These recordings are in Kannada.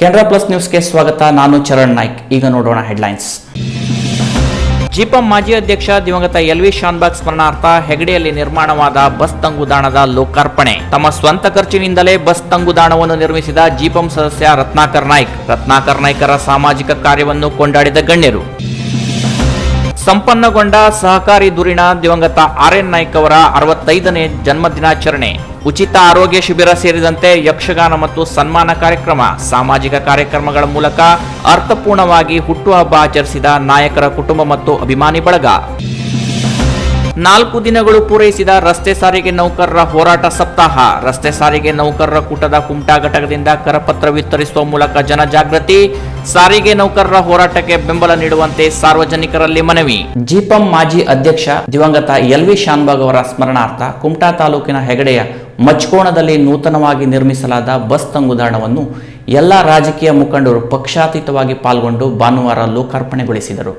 ಕೆನರಾ ಪ್ಲಸ್ ನ್ಯೂಸ್ಗೆ ಸ್ವಾಗತ. ನಾನು ಚರಣ್ ನಾಯ್ಕ್. ಈಗ ನೋಡೋಣ ಹೆಡ್ಲೈನ್ಸ್. ಜಿಪಂ ಮಾಜಿ ಅಧ್ಯಕ್ಷ ದಿವಂಗತ ಎಲ್ವಿ ಶಾನ್ಭಾಗ್ ಸ್ಮರಣಾರ್ಥ ಹೆಗಡೆಯಲ್ಲಿ ನಿರ್ಮಾಣವಾದ ಬಸ್ ತಂಗುದಾಣದ ಲೋಕಾರ್ಪಣೆ. ತಮ್ಮ ಸ್ವಂತ ಖರ್ಚಿನಿಂದಲೇ ಬಸ್ ತಂಗುದಾಣವನ್ನು ನಿರ್ಮಿಸಿದ ಜಿಪಂ ಸದಸ್ಯ ರತ್ನಾಕರ್ ನಾಯ್ಕರ ಸಾಮಾಜಿಕ ಕಾರ್ಯವನ್ನು ಕೊಂಡಾಡಿದ ಗಣ್ಯರು. ಸಂಪನ್ನಗೊಂಡ ಸಹಕಾರಿ ಧುರೀಣ ದಿವಂಗತ ಆರ್.ಎನ್. ನಾಯ್ಕ್ ಅವರ 65ನೇ ಜನ್ಮದಿನಾಚರಣೆ. ಉಚಿತ ಆರೋಗ್ಯ ಶಿಬಿರ ಸೇರಿದಂತೆ ಯಕ್ಷಗಾನ ಮತ್ತು ಸನ್ಮಾನ ಕಾರ್ಯಕ್ರಮ, ಸಾಮಾಜಿಕ ಕಾರ್ಯಕ್ರಮಗಳ ಮೂಲಕ ಅರ್ಥಪೂರ್ಣವಾಗಿ ಹುಟ್ಟುಹಬ್ಬ ಆಚರಿಸಿದ ನಾಯಕರ ಕುಟುಂಬ ಮತ್ತು ಅಭಿಮಾನಿ ಬಳಗ. 4 ದಿನಗಳು ಪೂರೈಸಿದ ರಸ್ತೆ ಸಾರಿಗೆ ನೌಕರರ ಹೋರಾಟ ಸಪ್ತಾಹ. ರಸ್ತೆ ಸಾರಿಗೆ ನೌಕರರ ಕೂಟದ ಕುಮಟಾ ಘಟಕದಿಂದ ಕರಪತ್ರ ವಿತರಿಸುವ ಮೂಲಕ ಜನಜಾಗೃತಿ. ಸಾರಿಗೆ ನೌಕರರ ಹೋರಾಟಕ್ಕೆ ಬೆಂಬಲ ನೀಡುವಂತೆ ಸಾರ್ವಜನಿಕರಲ್ಲಿ ಮನವಿ. ಜಿಪಂ ಮಾಜಿ ಅಧ್ಯಕ್ಷ ದಿವಂಗತ ಎಲ್ವಿ ಶಾನ್ಭಾಗ್ ಅವರ ಸ್ಮರಣಾರ್ಥ ಕುಮಟಾ ತಾಲೂಕಿನ ಹೆಗಡೆಯ ಮಚ್ಕೋಣದಲ್ಲಿ ನೂತನವಾಗಿ ನಿರ್ಮಿಸಲಾದ ಬಸ್ ತಂಗುದಾಣವನ್ನು ಎಲ್ಲ ರಾಜಕೀಯ ಮುಖಂಡರು ಪಕ್ಷಾತೀತವಾಗಿ ಪಾಲ್ಗೊಂಡು ಭಾನುವಾರ ಲೋಕಾರ್ಪಣೆಗೊಳಿಸಿದರು.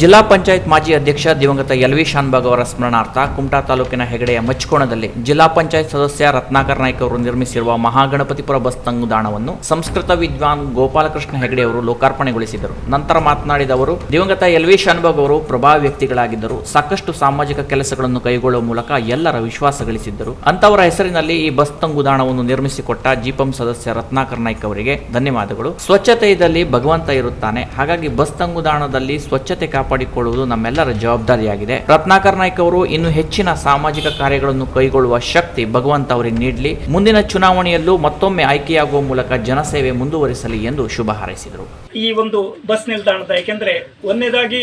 ಜಿಲ್ಲಾ ಪಂಚಾಯತ್ ಮಾಜಿ ಅಧ್ಯಕ್ಷ ದಿವಂಗತ ಎಲ್ವಿ ಶಾನ್ಭಾಗ್ ಅವರ ಸ್ಮರಣಾರ್ಥ ಕುಮಟಾ ತಾಲೂಕಿನ ಹೆಗಡೆಯ ಮಚ್ಕೋಣದಲ್ಲಿ ಜಿಲ್ಲಾ ಪಂಚಾಯತ್ ಸದಸ್ಯ ರತ್ನಾಕರ್ ನಾಯ್ಕ್ ಅವರು ನಿರ್ಮಿಸಿರುವ ಮಹಾಗಣಪತಿಪುರ ಬಸ್ ತಂಗುದಾಣವನ್ನು ಸಂಸ್ಕೃತ ವಿದ್ವಾನ್ ಗೋಪಾಲಕೃಷ್ಣ ಹೆಗಡೆ ಅವರು ಲೋಕಾರ್ಪಣೆಗೊಳಿಸಿದರು. ನಂತರ ಮಾತನಾಡಿದ ಅವರು, ದಿವಂಗತ ಎಲ್ವಿ ಶಾನ್ಭಾಗ್ ಅವರು ಪ್ರಭಾವಿ ವ್ಯಕ್ತಿಗಳಾಗಿದ್ದರು. ಸಾಕಷ್ಟು ಸಾಮಾಜಿಕ ಕೆಲಸಗಳನ್ನು ಕೈಗೊಳ್ಳುವ ಮೂಲಕ ಎಲ್ಲರ ವಿಶ್ವಾಸ ಗಳಿಸಿದ್ದರು. ಅಂತವರ ಹೆಸರಿನಲ್ಲಿ ಈ ಬಸ್ ತಂಗುದಾಣವನ್ನು ನಿರ್ಮಿಸಿಕೊಟ್ಟ ಜಿಪಂ ಸದಸ್ಯ ರತ್ನಾಕರ್ ನಾಯ್ಕ್ ಅವರಿಗೆ ಧನ್ಯವಾದಗಳು. ಸ್ವಚ್ಛತೆಯಲ್ಲಿ ಭಗವಂತ ಇರುತ್ತಾನೆ. ಹಾಗಾಗಿ ಬಸ್ ತಂಗುದಾಣದಲ್ಲಿ ಸ್ವಚ್ಛತೆ ಕಾಪಾಡಿಕೊಳ್ಳುವುದು ನಮ್ಮೆಲ್ಲರ ಜವಾಬ್ದಾರಿಯಾಗಿದೆ. ರತ್ನಾಕರ್ ನಾಯ್ಕ್ ಅವರು ಇನ್ನು ಹೆಚ್ಚಿನ ಸಾಮಾಜಿಕ ಕಾರ್ಯಗಳನ್ನು ಕೈಗೊಳ್ಳುವ ಶಕ್ತಿ ಭಗವಂತ ಅವರಿಗೆ ನೀಡಲಿ. ಮುಂದಿನ ಚುನಾವಣೆಯಲ್ಲೂ ಮತ್ತೊಮ್ಮೆ ಆಯ್ಕೆಯಾಗುವ ಮೂಲಕ ಜನಸೇವೆ ಮುಂದುವರಿಸಲಿ ಎಂದು ಶುಭ ಹಾರೈಸಿದರು. ಈ ಒಂದು ಬಸ್ ನಿಲ್ದಾಣದ, ಯಾಕೆಂದ್ರೆ ಒಂದನೇದಾಗಿ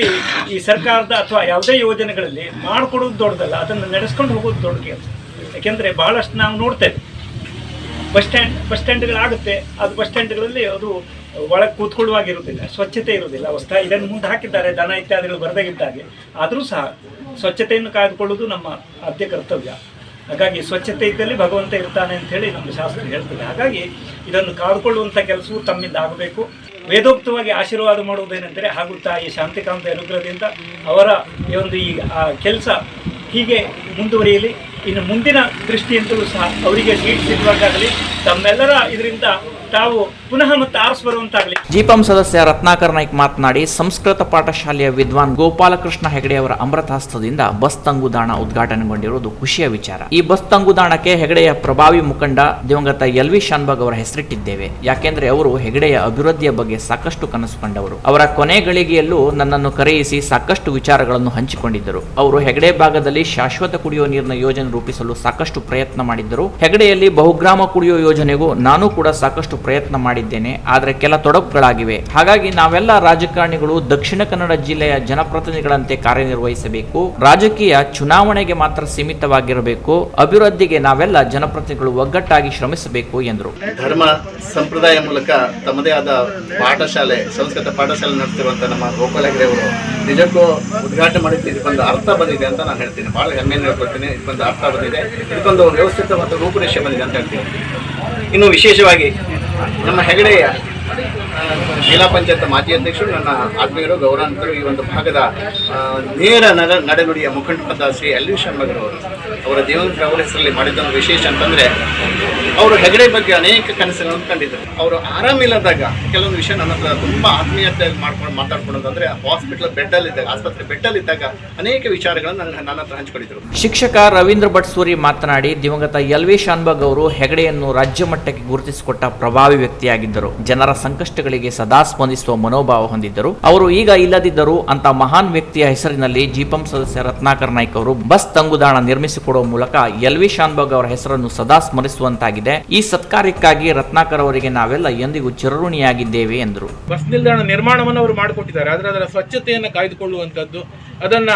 ಈ ಸರ್ಕಾರದ ಅಥವಾ ಯಾವುದೇ ಯೋಜನೆಗಳಲ್ಲಿ ಮಾಡಿಕೊಡೋದು ದೊಡ್ಡದಲ್ಲ, ಅದನ್ನು ನಡೆಸ್ಕೊಂಡು ಹೋಗೋದು ದೊಡ್ಡ ಕೆಲಸ. ಯಾಕೆಂದ್ರೆ ಬಹಳಷ್ಟು ನಾವು ನೋಡ್ತೇವೆ ಬಸ್ ಸ್ಟ್ಯಾಂಡ್ಗಳಾಗುತ್ತೆ, ಅದು ಬಸ್ ಸ್ಟ್ಯಾಂಡ್ಗಳಲ್ಲಿ ಅದು ಒಳಗೆ ಕೂತ್ಕೊಳ್ಳುವಾಗಿರುವುದಿಲ್ಲ, ಸ್ವಚ್ಛತೆ ಇರುವುದಿಲ್ಲ. ಇದನ್ನು ಮುಂದೆ ಹಾಕಿದ್ದಾರೆ ದನ ಇತ್ಯಾದಿಗಳು ಬರದಾಗಿದ್ದಾಗೆ, ಆದರೂ ಸಹ ಸ್ವಚ್ಛತೆಯನ್ನು ಕಾಯ್ದುಕೊಳ್ಳುವುದು ನಮ್ಮ ಆದ್ಯ ಕರ್ತವ್ಯ. ಹಾಗಾಗಿ ಸ್ವಚ್ಛತೆ ಇದ್ದಲ್ಲಿ ಭಗವಂತ ಇರ್ತಾನೆ ಅಂತ ಹೇಳಿ ನಮ್ಮ ಶಾಸ್ತ್ರ ಹೇಳ್ತದೆ. ಹಾಗಾಗಿ ಇದನ್ನು ಕಾದುಕೊಳ್ಳುವಂಥ ಕೆಲಸವು ತಮ್ಮಿಂದ ಆಗಬೇಕು. ವೇದೋಕ್ತವಾಗಿ ಆಶೀರ್ವಾದ ಮಾಡುವುದೇನೆಂದರೆ, ಹಾಗೂ ತಾಯಿ ಶಾಂತಿಕಾಂತ ಅನುಗ್ರಹದಿಂದ ಅವರ ಈ ಕೆಲಸ ಹೀಗೆ ಮುಂದುವರಿಯಲಿ. ಇನ್ನು ಮುಂದಿನ ದೃಷ್ಟಿಯಿಂದಲೂ ಸಹ ಅವರಿಗೆ ಸೀಟ್ ಸಿಗುವಾಗಲಿ, ತಮ್ಮೆಲ್ಲರ ಇದರಿಂದ ತಾವು ಪುನಃ ಮತ್ತೆ ಆರಿಸಿ ಬರುವಂತಾಗಲಿ. ಜಿಪಂ ಸದಸ್ಯ ರತ್ನಾಕರ್ ನಾಯ್ಕ್ ಮಾತನಾಡಿ, ಸಂಸ್ಕೃತ ಪಾಠಶಾಲೆಯ ವಿದ್ವಾನ್ ಗೋಪಾಲಕೃಷ್ಣ ಹೆಗಡೆ ಅವರ ಅಮೃತಹಸ್ತದಿಂದ ಬಸ್ ತಂಗುದಾಣ ಉದ್ಘಾಟನೆಗೊಂಡಿರುವುದು ಖುಷಿಯ ವಿಚಾರ. ಈ ಬಸ್ ತಂಗುದಾಣಕ್ಕೆ ಹೆಗಡೆಯ ಪ್ರಭಾವಿ ಮುಖಂಡ ದಿವಂಗತ ಎಲ್ವಿ ಶಾನ್ಭಾಗ್ ಅವರ ಹೆಸರಿಟ್ಟಿದ್ದೇವೆ. ಯಾಕೆಂದ್ರೆ ಅವರು ಹೆಗಡೆಯ ಅಭಿವೃದ್ಧಿಯ ಬಗ್ಗೆ ಸಾಕಷ್ಟು ಕನಸು ಕಂಡವರು. ಅವರ ಕೊನೆ ಗಳಿಗೆಯಲ್ಲೂ ನನ್ನನ್ನು ಕರೆಯಿಸಿ ಸಾಕಷ್ಟು ವಿಚಾರಗಳನ್ನು ಹಂಚಿಕೊಂಡಿದ್ದರು. ಅವರು ಹೆಗಡೆ ಭಾಗದಲ್ಲಿ ಶಾಶ್ವತ ಕುಡಿಯುವ ನೀರಿನ ಯೋಜನೆ ರೂಪಿಸಲು ಸಾಕಷ್ಟು ಪ್ರಯತ್ನ ಮಾಡಿದ್ದರು. ಹೆಗಡೆಯಲ್ಲಿ ಬಹುಗ್ರಾಮ ಕುಡಿಯುವ ಯೋಜನೆಗೂ ನಾನು ಕೂಡ ಸಾಕಷ್ಟು ಪ್ರಯತ್ನ ಮಾಡಿದ್ದೇನೆ. ಆದರೆ ಕೆಲ ತೊಡಕುಗಳಾಗಿವೆ. ಹಾಗಾಗಿ ನಾವೆಲ್ಲ ರಾಜಕಾರಣಿಗಳು ದಕ್ಷಿಣ ಕನ್ನಡ ಜಿಲ್ಲೆಯ ಜನಪ್ರತಿನಿಧಿಗಳಂತೆ ಕಾರ್ಯನಿರ್ವಹಿಸಬೇಕು. ರಾಜಕೀಯ ಚುನಾವಣೆಗೆ ಮಾತ್ರ ಸೀಮಿತವಾಗಿರಬೇಕು. ಅಭಿವೃದ್ಧಿಗೆ ನಾವೆಲ್ಲ ಜನಪ್ರತಿನಿಧಿಗಳು ಒಗ್ಗಟ್ಟಾಗಿ ಶ್ರಮಿಸಬೇಕು ಎಂದರು. ಧರ್ಮ ಸಂಪ್ರದಾಯ ಮೂಲಕ ತಮ್ಮದೇ ಆದ ಪಾಠಶಾಲೆ, ಸಂಸ್ಕೃತ ಪಾಠಶಾಲೆ ನಡೆಸಿರುವಂತಹ ನಮ್ಮ ಗೋಪಾಲ ಹೆಗಡೆ ಅವರು ನಿಜಕ್ಕೂ ಉದ್ಘಾಟನೆ ಮಾಡಿದ್ದು ಇದಕ್ಕೊಂದು ಅರ್ಥ ಬಂದಿದೆ ಅಂತ ನಾನು ಹೇಳ್ತೀನಿ. ಬಹಳ ಹೆಮ್ಮೆಯನ್ನು ಹೇಳ್ಕೊಳ್ತೀನಿ. ಇದಕ್ಕೊಂದು ಅರ್ಥ ಬಂದಿದೆ, ಇದಕ್ಕೊಂದು ವ್ಯವಸ್ಥಿತ ಮತ್ತು ರೂಪುರೇಷೆ ಬಂದಿದೆ ಅಂತ ಹೇಳ್ತೀನಿ. ಇನ್ನು ವಿಶೇಷವಾಗಿ ನಮ್ಮ ಹೆಗಡೆಯ ಜಿಲ್ಲಾ ಪಂಚಾಯತ್ ಮಾಜಿ ಅಧ್ಯಕ್ಷರು, ನನ್ನ ಆತ್ಮೀಯರು, ಗೌರವಾನ್ವಿತರು, ಈ ಒಂದು ಭಾಗದ ನೇರ ನಡೆನುಡಿಯ ಮುಖಂಡರಾದ ಶ್ರೀ ಎಲ್ವಿ ಶಾನ್ಭಾಗ್ ಅವರು ಅವರ ದಿವಂಗತ ಅವರ ಹೆಸರಲ್ಲಿ ಮಾಡಿದ್ದೊಂದು ವಿಶೇಷ ಅಂತಂದರೆ, ಅವರು ಹೆಗಡೆ ಬಗ್ಗೆ ಅನೇಕ ಕನಸುಗಳನ್ನು ಕಂಡಿದ್ದರು. ಅವರು ಆರಾಮಿಲ್ಲದಾಗ ಕೆಲವೊಂದು ವಿಷಯ ನನ್ನ ಹತ್ರ ತುಂಬ ಆತ್ಮೀಯತೆ ಮಾತಾಡ್ಕೊಂಡಂದ್ರೆ, ಹಾಸ್ಪಿಟಲ್ ಬೆಡ್ಡಲ್ಲಿದ್ದಾಗ, ಆಸ್ಪತ್ರೆ ಬೆಡ್ಡಲ್ಲಿದ್ದಾಗ ಅನೇಕ ವಿಚಾರಗಳನ್ನು ನನ್ನ ಹತ್ರ ಹಂಚಿಕೊಂಡಿದ್ದರು. ಶಿಕ್ಷಕ ರವೀಂದ್ರ ಭಟ್ ಸೂರಿ ಮಾತನಾಡಿ, ದಿವಂಗತ ಎಲ್ವಿ ಶಾನ್ಭಾಗ್ ಅವರು ಹೆಗಡೆಯನ್ನು ರಾಜ್ಯ ಮಟ್ಟಕ್ಕೆ ಗುರುತಿಸಿಕೊಟ್ಟ ಪ್ರಭಾವಿ ವ್ಯಕ್ತಿಯಾಗಿದ್ದರು. ಜನರ ಸಂಕಷ್ಟಗಳಿಗೆ ಸದಾ ಸ್ಪಂದಿಸುವ ಮನೋಭಾವ ಹೊಂದಿದ್ದರು. ಅವರು ಈಗ ಇಲ್ಲದಿದ್ದರು. ಅಂತ ಮಹಾನ್ ವ್ಯಕ್ತಿಯ ಹೆಸರಿನಲ್ಲಿ ಜಿಪಂ ಸದಸ್ಯ ರತ್ನಾಕರ್ ನಾಯ್ಕ್ ಅವರು ಬಸ್ ತಂಗುದಾಣ ನಿರ್ಮಿಸಿಕೊಡುವ ಮೂಲಕ ಎಲ್ವಿ ಶಾನ್ಭಾಗ್ ಅವರ ಹೆಸರನ್ನು ಸದಾ ಸ್ಮರಿಸುವಂತಾಗಿದೆ. ಈ ಸತ್ಕಾರ್ಯಕ್ಕಾಗಿ ರತ್ನಾಕರ್ ಅವರಿಗೆ ನಾವೆಲ್ಲ ಎಂದಿಗೂ ಚಿರಋಣಿಯಾಗಿದ್ದೇವೆ ಎಂದರು. ಬಸ್ ನಿಲ್ದಾಣ ನಿರ್ಮಾಣವನ್ನು ಅವರು ಮಾಡಿಕೊಟ್ಟಿದ್ದಾರೆ. ಆದರೆ ಅದರ ಸ್ವಚ್ಛತೆಯನ್ನು ಕಾಯ್ದುಕೊಳ್ಳುವಂಥದ್ದು, ಅದನ್ನ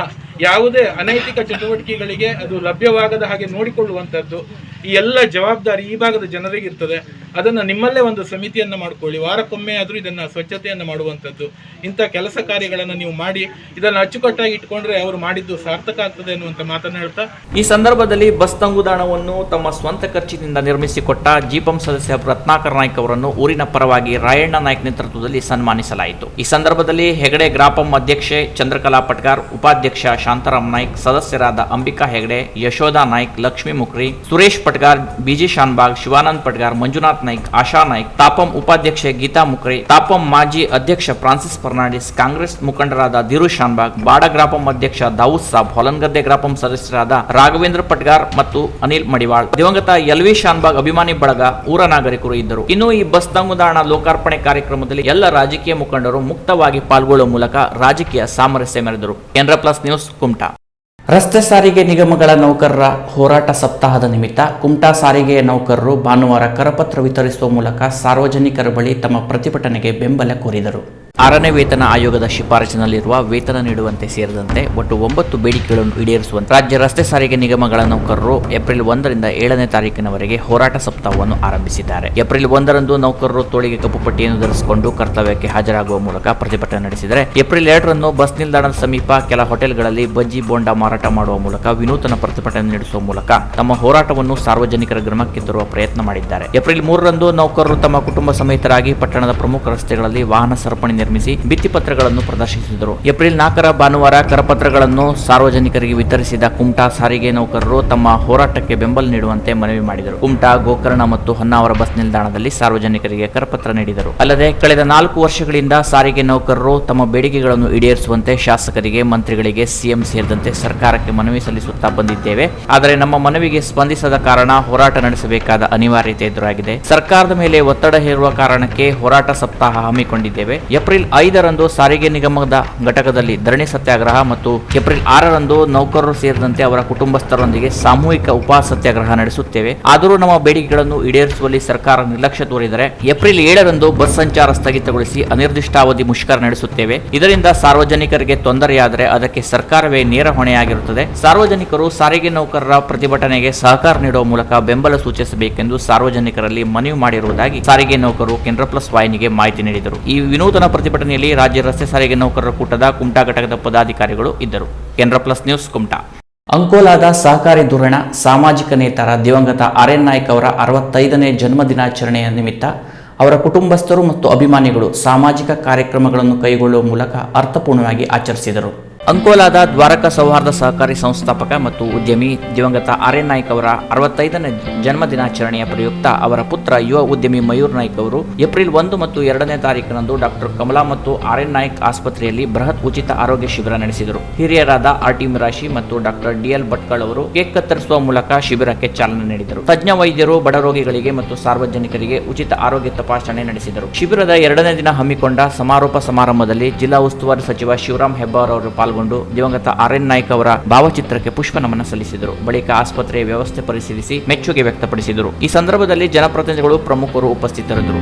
ಯಾವುದೇ ಅನೈತಿಕ ಚಟುವಟಿಕೆಗಳಿಗೆ ಅದು ಲಭ್ಯವಾಗದ ಹಾಗೆ ನೋಡಿಕೊಳ್ಳುವಂಥದ್ದು, ಈ ಎಲ್ಲ ಜವಾಬ್ದಾರಿ ಈ ಭಾಗದ ಜನರಿಗೆ ಇರ್ತದೆ. ಅದನ್ನು ನಿಮ್ಮಲ್ಲೇ ಒಂದು ಸಮಿತಿಯನ್ನು ಮಾಡಿಕೊಳ್ಳಿ, ವಾರಕ್ಕೊಮ್ಮೆ ಆದರೂ ಇದನ್ನು ಸ್ವಚ್ಛತೆಯನ್ನು ಮಾಡುವಂಥದ್ದು, ಇಂಥ ಕೆಲಸ ಕಾರ್ಯಗಳನ್ನು ನೀವು ಮಾಡಿ ಇದನ್ನು ಅಚ್ಚುಕಟ್ಟಾಗಿ ಇಟ್ಕೊಂಡ್ರೆ ಅವರು ಮಾಡಿದ್ದು ಸಾರ್ಥಕ ಆಗ್ತದೆ ಅನ್ನುವಂಥ ಮಾತನ್ನು ಹೇಳ್ತಾ, ಈ ಸಂದರ್ಭದಲ್ಲಿ ಬಸ್ ತಂಗುದಾಣವನ್ನು ತಮ್ಮ ಸ್ವಂತ ಖರ್ಚಿನಿಂದ ನಿರ್ಮಿಸಿಕೊಟ್ಟ ಜಿಪಂ ಸದಸ್ಯ ರತ್ನಾಕರ್ ನಾಯ್ಕ್ ಅವರನ್ನು ಊರಿನ ಪರವಾಗಿ ರಾಯಣ್ಣ ನಾಯ್ಕ್ ನೇತೃತ್ವದಲ್ಲಿ ಸನ್ಮಾನಿಸಲಾಯಿತು. ಈ ಸಂದರ್ಭದಲ್ಲಿ ಹೆಗಡೆ ಗ್ರಾಪಂ ಅಧ್ಯಕ್ಷೆ ಚಂದ್ರಕಲಾ ಪಟ್ಕಾರ್, ಉಪಾಧ್ಯಕ್ಷ ಶಾಂತಾರಾಮ್ ನಾಯ್ಕ್, ಸದಸ್ಯರಾದ ಅಂಬಿಕಾ ಹೆಗಡೆ, ಯಶೋಧಾ ನಾಯ್ಕ್, ಲಕ್ಷ್ಮೀ ಮುಕ್ರಿ, ಸುರೇಶ್ ಪಟ್ಗಾರ್, ಬಿಜಿ ಶಾನ್ಬಾಗ್, ಶಿವಾನಂದ್ ಪಟ್ಗಾರ್, ಮಂಜುನಾಥ್ ನಾಯ್ಕ್, ಆಶಾ ನಾಯ್ಕ್, ತಾಪಂ ಉಪಾಧ್ಯಕ್ಷೆ ಗೀತಾ ಮುಕ್ರೆ, ತಾಪಂ ಮಾಜಿ ಅಧ್ಯಕ್ಷ ಫ್ರಾನ್ಸಿಸ್ ಫರ್ನಾಂಡಿಸ್, ಕಾಂಗ್ರೆಸ್ ಮುಖಂಡರಾದ ಧಿರು ಶಾನ್ಬಾಗ್, ಬಾಡ ಗ್ರಾಪಂ ಅಧ್ಯಕ್ಷ ದಾವೂದ್ ಸಾಬ್, ಹೊಲನ್ಗದ್ದೆ ಗ್ರಾಪಂ ಸದಸ್ಯರಾದ ರಾಘವೇಂದ್ರ ಪಟ್ಗಾರ್ ಮತ್ತು ಅನಿಲ್ ಮಡಿವಾಳ್, ದಿವಂಗತ ಎಲ್ವಿ ಶಾನ್ಬಾಗ್ ಅಭಿಮಾನಿ ಬಳಗ, ಊರ ನಾಗರಿಕರು ಇದ್ದರು. ಇನ್ನು ಈ ಬಸ್ ತಂಗುದಾಣ ಲೋಕಾರ್ಪಣೆ ಕಾರ್ಯಕ್ರಮದಲ್ಲಿ ಎಲ್ಲ ರಾಜಕೀಯ ಮುಖಂಡರು ಮುಕ್ತವಾಗಿ ಪಾಲ್ಗೊಳ್ಳುವ ಮೂಲಕ ರಾಜಕೀಯ ಸಾಮರಸ್ಯ ಮೆರೆದರು. Canara plus news, Kumta. ರಸ್ತೆ ಸಾರಿಗೆ ನಿಗಮಗಳ ನೌಕರರ ಹೋರಾಟ ಸಪ್ತಾಹದ ನಿಮಿತ್ತ ಕುಮಟಾ ಸಾರಿಗೆಯ ನೌಕರರು ಭಾನುವಾರ ಕರಪತ್ರ ವಿತರಿಸುವ ಮೂಲಕ ಸಾರ್ವಜನಿಕರ ಬಳಿ ತಮ್ಮ ಪ್ರತಿಭಟನೆಗೆ ಬೆಂಬಲ ಕೋರಿದರು. 6ನೇ ವೇತನ ಆಯೋಗದ ಶಿಫಾರಸಿನಲ್ಲಿರುವ ವೇತನ ನೀಡುವಂತೆ ಸೇರಿದಂತೆ ಒಟ್ಟು 9 ಬೇಡಿಕೆಗಳನ್ನು ಈಡೇರಿಸುವಂತೆ ರಾಜ್ಯ ರಸ್ತೆ ಸಾರಿಗೆ ನಿಗಮಗಳ ನೌಕರರು ಏಪ್ರಿಲ್ 1ರಿಂದ 7ನೇ ತಾರೀಕಿನವರೆಗೆ ಹೋರಾಟ ಸಪ್ತಾಹವನ್ನು ಆರಂಭಿಸಿದ್ದಾರೆ. ಏಪ್ರಿಲ್ 1ರಂದು ನೌಕರರು ತೋಳಿಗೆ ಕಪ್ಪು ಪಟ್ಟಿಯನ್ನು ಧರಿಸಿಕೊಂಡು ಕರ್ತವ್ಯಕ್ಕೆ ಹಾಜರಾಗುವ ಮೂಲಕ ಪ್ರತಿಭಟನೆ ನಡೆಸಿದರೆ, ಏಪ್ರಿಲ್ 2ರಂದು ಬಸ್ ನಿಲ್ದಾಣದ ಸಮೀಪ ಕೆಲ ಹೋಟೆಲ್ಗಳಲ್ಲಿ ಬಜ್ಜಿ ಬೋಂಡಾ ಮಾರಾಟ ಮಾಡುವ ಮೂಲಕ ವಿನೂತನ ಪ್ರತಿಭಟನೆ ನಡೆಸುವ ಮೂಲಕ ತಮ್ಮ ಹೋರಾಟವನ್ನು ಸಾರ್ವಜನಿಕರ ಗಮನಕ್ಕೆ ತರುವ ಪ್ರಯತ್ನ ಮಾಡಿದ್ದಾರೆ. ಏಪ್ರಿಲ್ 3ರಂದು ನೌಕರರು ತಮ್ಮ ಕುಟುಂಬ ಸಮೇತರಾಗಿ ಪಟ್ಟಣದ ಪ್ರಮುಖ ರಸ್ತೆಗಳಲ್ಲಿ ವಾಹನ ಸರಪಣಿ ನಿರ್ಮಿಸಿ ಭಿತ್ತಿಪತ್ರಗಳನ್ನು ಪ್ರದರ್ಶಿಸಿದರು. ಏಪ್ರಿಲ್ 4ರ ಭಾನುವಾರ ಕರಪತ್ರಗಳನ್ನು ಸಾರ್ವಜನಿಕರಿಗೆ ವಿತರಿಸಿದ ಕುಮಟಾ ಸಾರಿಗೆ ನೌಕರರು ತಮ್ಮ ಹೋರಾಟಕ್ಕೆ ಬೆಂಬಲ ನೀಡುವಂತೆ ಮನವಿ ಮಾಡಿದರು. ಕುಮಟಾ, ಗೋಕರ್ಣ ಮತ್ತು ಹೊನ್ನಾವರ ಬಸ್ ನಿಲ್ದಾಣದಲ್ಲಿ ಸಾರ್ವಜನಿಕರಿಗೆ ಕರಪತ್ರ ನೀಡಿದರು. ಅಲ್ಲದೆ ಕಳೆದ 4 ವರ್ಷಗಳಿಂದ ಸಾರಿಗೆ ನೌಕರರು ತಮ್ಮ ಬೇಡಿಕೆಗಳನ್ನು ಈಡೇರಿಸುವಂತೆ ಶಾಸಕರಿಗೆ, ಮಂತ್ರಿಗಳಿಗೆ, ಸಿಎಂ ಸೇರಿದಂತೆ ಸರ್ಕಾರಕ್ಕೆ ಮನವಿ ಸಲ್ಲಿಸುತ್ತಾ ಬಂದಿದ್ದೇವೆ. ಆದರೆ ನಮ್ಮ ಮನವಿಗೆ ಸ್ಪಂದಿಸದ ಕಾರಣ ಹೋರಾಟ ನಡೆಸಬೇಕಾದ ಅನಿವಾರ್ಯತೆ ಎದುರಾಗಿದೆ. ಸರ್ಕಾರದ ಮೇಲೆ ಒತ್ತಡ ಹೇರುವ ಕಾರಣಕ್ಕೆ ಹೋರಾಟ ಸಪ್ತಾಹ ಹಮ್ಮಿಕೊಂಡಿದ್ದೇವೆ. ಏಪ್ರಿಲ್ 5ರಂದು ಸಾರಿಗೆ ನಿಗಮದ ಘಟಕದಲ್ಲಿ ಧರಣಿ ಸತ್ಯಾಗ್ರಹ ಮತ್ತು ಏಪ್ರಿಲ್ 6ರಂದು ನೌಕರರು ಸೇರಿದಂತೆ ಅವರ ಕುಟುಂಬಸ್ಥರೊಂದಿಗೆ ಸಾಮೂಹಿಕ ಉಪವಾಸ ಸತ್ಯಾಗ್ರಹ ನಡೆಸುತ್ತೇವೆ. ಆದರೂ ನಮ್ಮ ಬೇಡಿಕೆಗಳನ್ನು ಈಡೇರಿಸುವಲ್ಲಿ ಸರ್ಕಾರ ನಿರ್ಲಕ್ಷ್ಯ ತೋರಿದರೆ ಏಪ್ರಿಲ್ 7ರಂದು ಬಸ್ ಸಂಚಾರ ಸ್ಥಗಿತಗೊಳಿಸಿ ಅನಿರ್ದಿಷ್ಟಾವಧಿ ಮುಷ್ಕರ ನಡೆಸುತ್ತೇವೆ. ಇದರಿಂದ ಸಾರ್ವಜನಿಕರಿಗೆ ತೊಂದರೆಯಾದರೆ ಅದಕ್ಕೆ ಸರ್ಕಾರವೇ ನೇರ ಹೊಣೆಯಾಗಿರುತ್ತದೆ. ಸಾರ್ವಜನಿಕರು ಸಾರಿಗೆ ನೌಕರರ ಪ್ರತಿಭಟನೆಗೆ ಸಹಕಾರ ನೀಡುವ ಮೂಲಕ ಬೆಂಬಲ ಸೂಚಿಸಬೇಕೆಂದು ಸಾರ್ವಜನಿಕರಲ್ಲಿ ಮನವಿ ಮಾಡಿರುವುದಾಗಿ ಸಾರಿಗೆ ನೌಕರರು ಕೆನರಾ ಪ್ಲಸ್ ವಾಹಿನಿಗೆ ಮಾಹಿತಿ ನೀಡಿದರು. ಈ ವಿನೂತನ ಪ್ರತಿಭಟನೆಯಲ್ಲಿ ರಾಜ್ಯ ರಸ್ತೆ ಸಾರಿಗೆ ನೌಕರರ ಕೂಟದ ಕುಮಟಾ ಘಟಕದ ಪದಾಧಿಕಾರಿಗಳು ಇದ್ದರು. Canara plus news, Kumta. ಅಂಕೋಲಾದ ಸಹಕಾರಿ ಧುರೀಣ ಸಾಮಾಜಿಕ ನೇತಾರ ದಿವಂಗತ ಆರ್.ಎನ್. ನಾಯ್ಕ್ ಅವರ 65ನೇ ಜನ್ಮದಿನಾಚರಣೆಯ ನಿಮಿತ್ತ ಅವರ ಕುಟುಂಬಸ್ಥರು ಮತ್ತು ಅಭಿಮಾನಿಗಳು ಸಾಮಾಜಿಕ ಕಾರ್ಯಕ್ರಮಗಳನ್ನು ಕೈಗೊಳ್ಳುವ ಮೂಲಕ ಅರ್ಥಪೂರ್ಣವಾಗಿ ಆಚರಿಸಿದರು. ಅಂಕೋಲಾದ ದ್ವಾರಕ ಸೌಹಾರ್ದ ಸಹಕಾರಿ ಸಂಸ್ಥಾಪಕ ಮತ್ತು ಉದ್ಯಮಿ ದಿವಂಗತ ಆರ್.ಎನ್. ನಾಯ್ಕ್ ಅವರ 65ನೇ ಜನ್ಮದಿನಾಚರಣೆಯ ಪ್ರಯುಕ್ತ ಅವರ ಪುತ್ರ ಯುವ ಉದ್ಯಮಿ ಮಯೂರ್ ನಾಯ್ಕ್ ಅವರು ಏಪ್ರಿಲ್ 1 ಮತ್ತು 2ನೇ ತಾರೀಕಿನಂದು ಡಾಕ್ಟರ್ ಕಮಲಾ ಮತ್ತು ಆರ್.ಎನ್. ನಾಯ್ಕ್ ಆಸ್ಪತ್ರೆಯಲ್ಲಿ ಬೃಹತ್ ಉಚಿತ ಆರೋಗ್ಯ ಶಿಬಿರ ನಡೆಸಿದರು. ಹಿರಿಯರಾದ ಆರ್.ಟಿ. ಮಿರಾಶಿ ಮತ್ತು ಡಾಕ್ಟರ್ ಡಿ.ಎಲ್. ಭಟ್ಕಳ್ ಅವರು ಕೇಕ್ ಕತ್ತರಿಸುವ ಮೂಲಕ ಶಿಬಿರಕ್ಕೆ ಚಾಲನೆ ನೀಡಿದರು. ತಜ್ಞ ವೈದ್ಯರು ಬಡ ರೋಗಿಗಳಿಗೆ ಮತ್ತು ಸಾರ್ವಜನಿಕರಿಗೆ ಉಚಿತ ಆರೋಗ್ಯ ತಪಾಸಣೆ ನಡೆಸಿದರು. ಶಿಬಿರದ 2ನೇ ದಿನ ಹಮ್ಮಿಕೊಂಡ ಸಮಾರೋಪ ಸಮಾರಂಭದಲ್ಲಿ ಜಿಲ್ಲಾ ಉಸ್ತುವಾರಿ ಸಚಿವ ಶಿವರಾಮ್ ಹೆಬ್ಬಾರ್ ಅವರು ಪಾಲ್ಗೊಂಡು ದಿವಂಗತ ಆರ್.ಎನ್. ನಾಯ್ಕ್ ಅವರ ಭಾವಚಿತ್ರಕ್ಕೆ ಪುಷ್ಪ ನಮನ ಸಲ್ಲಿಸಿದರು. ಬಳಿಕ ಆಸ್ಪತ್ರೆಯ ವ್ಯವಸ್ಥೆ ಪರಿಶೀಲಿಸಿ ಮೆಚ್ಚುಗೆ ವ್ಯಕ್ತಪಡಿಸಿದರು. ಈ ಸಂದರ್ಭದಲ್ಲಿ ಜನಪ್ರತಿನಿಧಿಗಳು, ಪ್ರಮುಖರು ಉಪಸ್ಥಿತರಿದ್ದರು.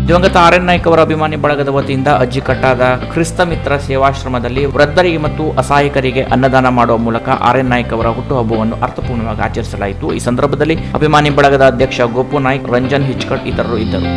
ದಿವಂಗತ ಆರ್.ಎನ್. ನಾಯ್ಕ್ ಅವರ ಅಭಿಮಾನಿ ಬಳಗದ ವತಿಯಿಂದ ಅಜ್ಜಿಕಟ್ಟಾದ ಕ್ರಿಸ್ತ ಮಿತ್ರ ಸೇವಾಶ್ರಮದಲ್ಲಿ ವೃದ್ಧರಿಗೆ ಮತ್ತು ಅಸಹಾಯಕರಿಗೆ ಅನ್ನದಾನ ಮಾಡುವ ಮೂಲಕ ಆರ್.ಎನ್. ನಾಯ್ಕ್ ಅವರ ಹುಟ್ಟುಹಬ್ಬವನ್ನು ಅರ್ಥಪೂರ್ಣವಾಗಿ ಆಚರಿಸಲಾಯಿತು. ಈ ಸಂದರ್ಭದಲ್ಲಿ ಅಭಿಮಾನಿ ಬಳಗದ ಅಧ್ಯಕ್ಷ ಗೋಪು ನಾಯ್ಕ್, ರಂಜನ್ ಹಿಚ್ಕಟ್ ಇತರರು ಇದ್ದರು.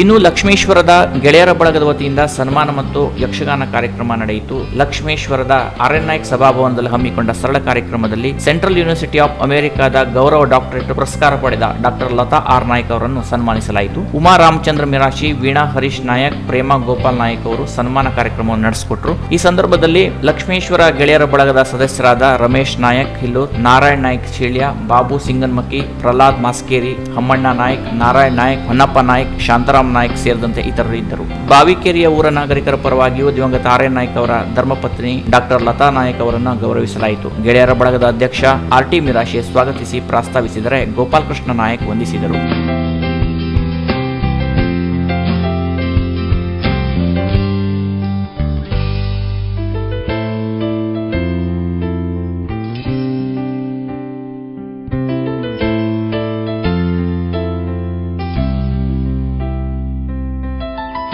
ಇನ್ನು ಲಕ್ಷ್ಮೇಶ್ವರದ ಗೆಳೆಯರ ಬಳಗದ ವತಿಯಿಂದ ಸನ್ಮಾನ ಮತ್ತು ಯಕ್ಷಗಾನ ಕಾರ್ಯಕ್ರಮ ನಡೆಯಿತು. ಲಕ್ಷ್ಮೇಶ್ವರದ ಆರ್.ಎನ್. ನಾಯ್ಕ್ ಸಭಾಭವನದಲ್ಲಿ ಹಮ್ಮಿಕೊಂಡ ಸರಳ ಕಾರ್ಯಕ್ರಮದಲ್ಲಿ ಸೆಂಟ್ರಲ್ ಯೂನಿವರ್ಸಿಟಿ ಆಫ್ ಅಮೆರಿಕಾದ ಗೌರವ ಡಾಕ್ಟರೇಟ್ ಪುರಸ್ಕಾರ ಪಡೆದ ಡಾಕ್ಟರ್ ಲತಾ ಆರ್. ನಾಯ್ಕ್ ಅವರನ್ನು ಸನ್ಮಾನಿಸಲಾಯಿತು. ಉಮಾ ರಾಮಚಂದ್ರ ಮಿರಾಶಿ, ವೀಣಾ ಹರೀಶ್ ನಾಯಕ್, ಪ್ರೇಮಾ ಗೋಪಾಲ್ ನಾಯಕ್ ಅವರು ಸನ್ಮಾನ ಕಾರ್ಯಕ್ರಮವನ್ನು ನಡೆಸಿಕೊಟ್ಟರು. ಈ ಸಂದರ್ಭದಲ್ಲಿ ಲಕ್ಷ್ಮೇಶ್ವರ ಗೆಳೆಯರ ಬಳಗದ ಸದಸ್ಯರಾದ ರಮೇಶ್ ನಾಯಕ್ ಹಿಲ್ಲೂರ್, ನಾರಾಯಣ್ ನಾಯ್ಕ್ ಶೀಳ್ಯ, ಬಾಬು ಸಿಂಗನ್ಮಕ್ಕಿ, ಪ್ರಹ್ಲಾದ್ ಮಾಸ್ಕೇರಿ, ಹಮ್ಮಣ್ಣ ನಾಯ್ಕ್, ನಾರಾಯಣ್ ನಾಯ್ಕ್, ಹೊನ್ನಪ್ಪ ನಾಯ್ಕ್, ಶಾಂತರಾಮ್ ನಾಯ್ಕ್ ಸೇರಿದಂತೆ ಇತರರು ಇದ್ದರು. ಬಾವಿಕೇರಿಯ ಊರ ನಾಗರಿಕರ ಪರವಾಗಿಯೂ ದಿವಂಗತ ಆರ್.ಎನ್. ನಾಯ್ಕ್ ಅವರ ಧರ್ಮಪತ್ನಿ ಡಾಕ್ಟರ್ ಲತಾ ನಾಯ್ಕ್ ಅವರನ್ನು ಗೌರವಿಸಲಾಯಿತು. ಗೆಳೆಯರ ಬಳಗದ ಅಧ್ಯಕ್ಷ ಆರ್.ಟಿ. ಮಿರಾಶಿ ಸ್ವಾಗತಿಸಿ ಪ್ರಾಸ್ತಾವಿಸಿದರೆ ಗೋಪಾಲಕೃಷ್ಣ ನಾಯಕ್ ವಂದಿಸಿದರು.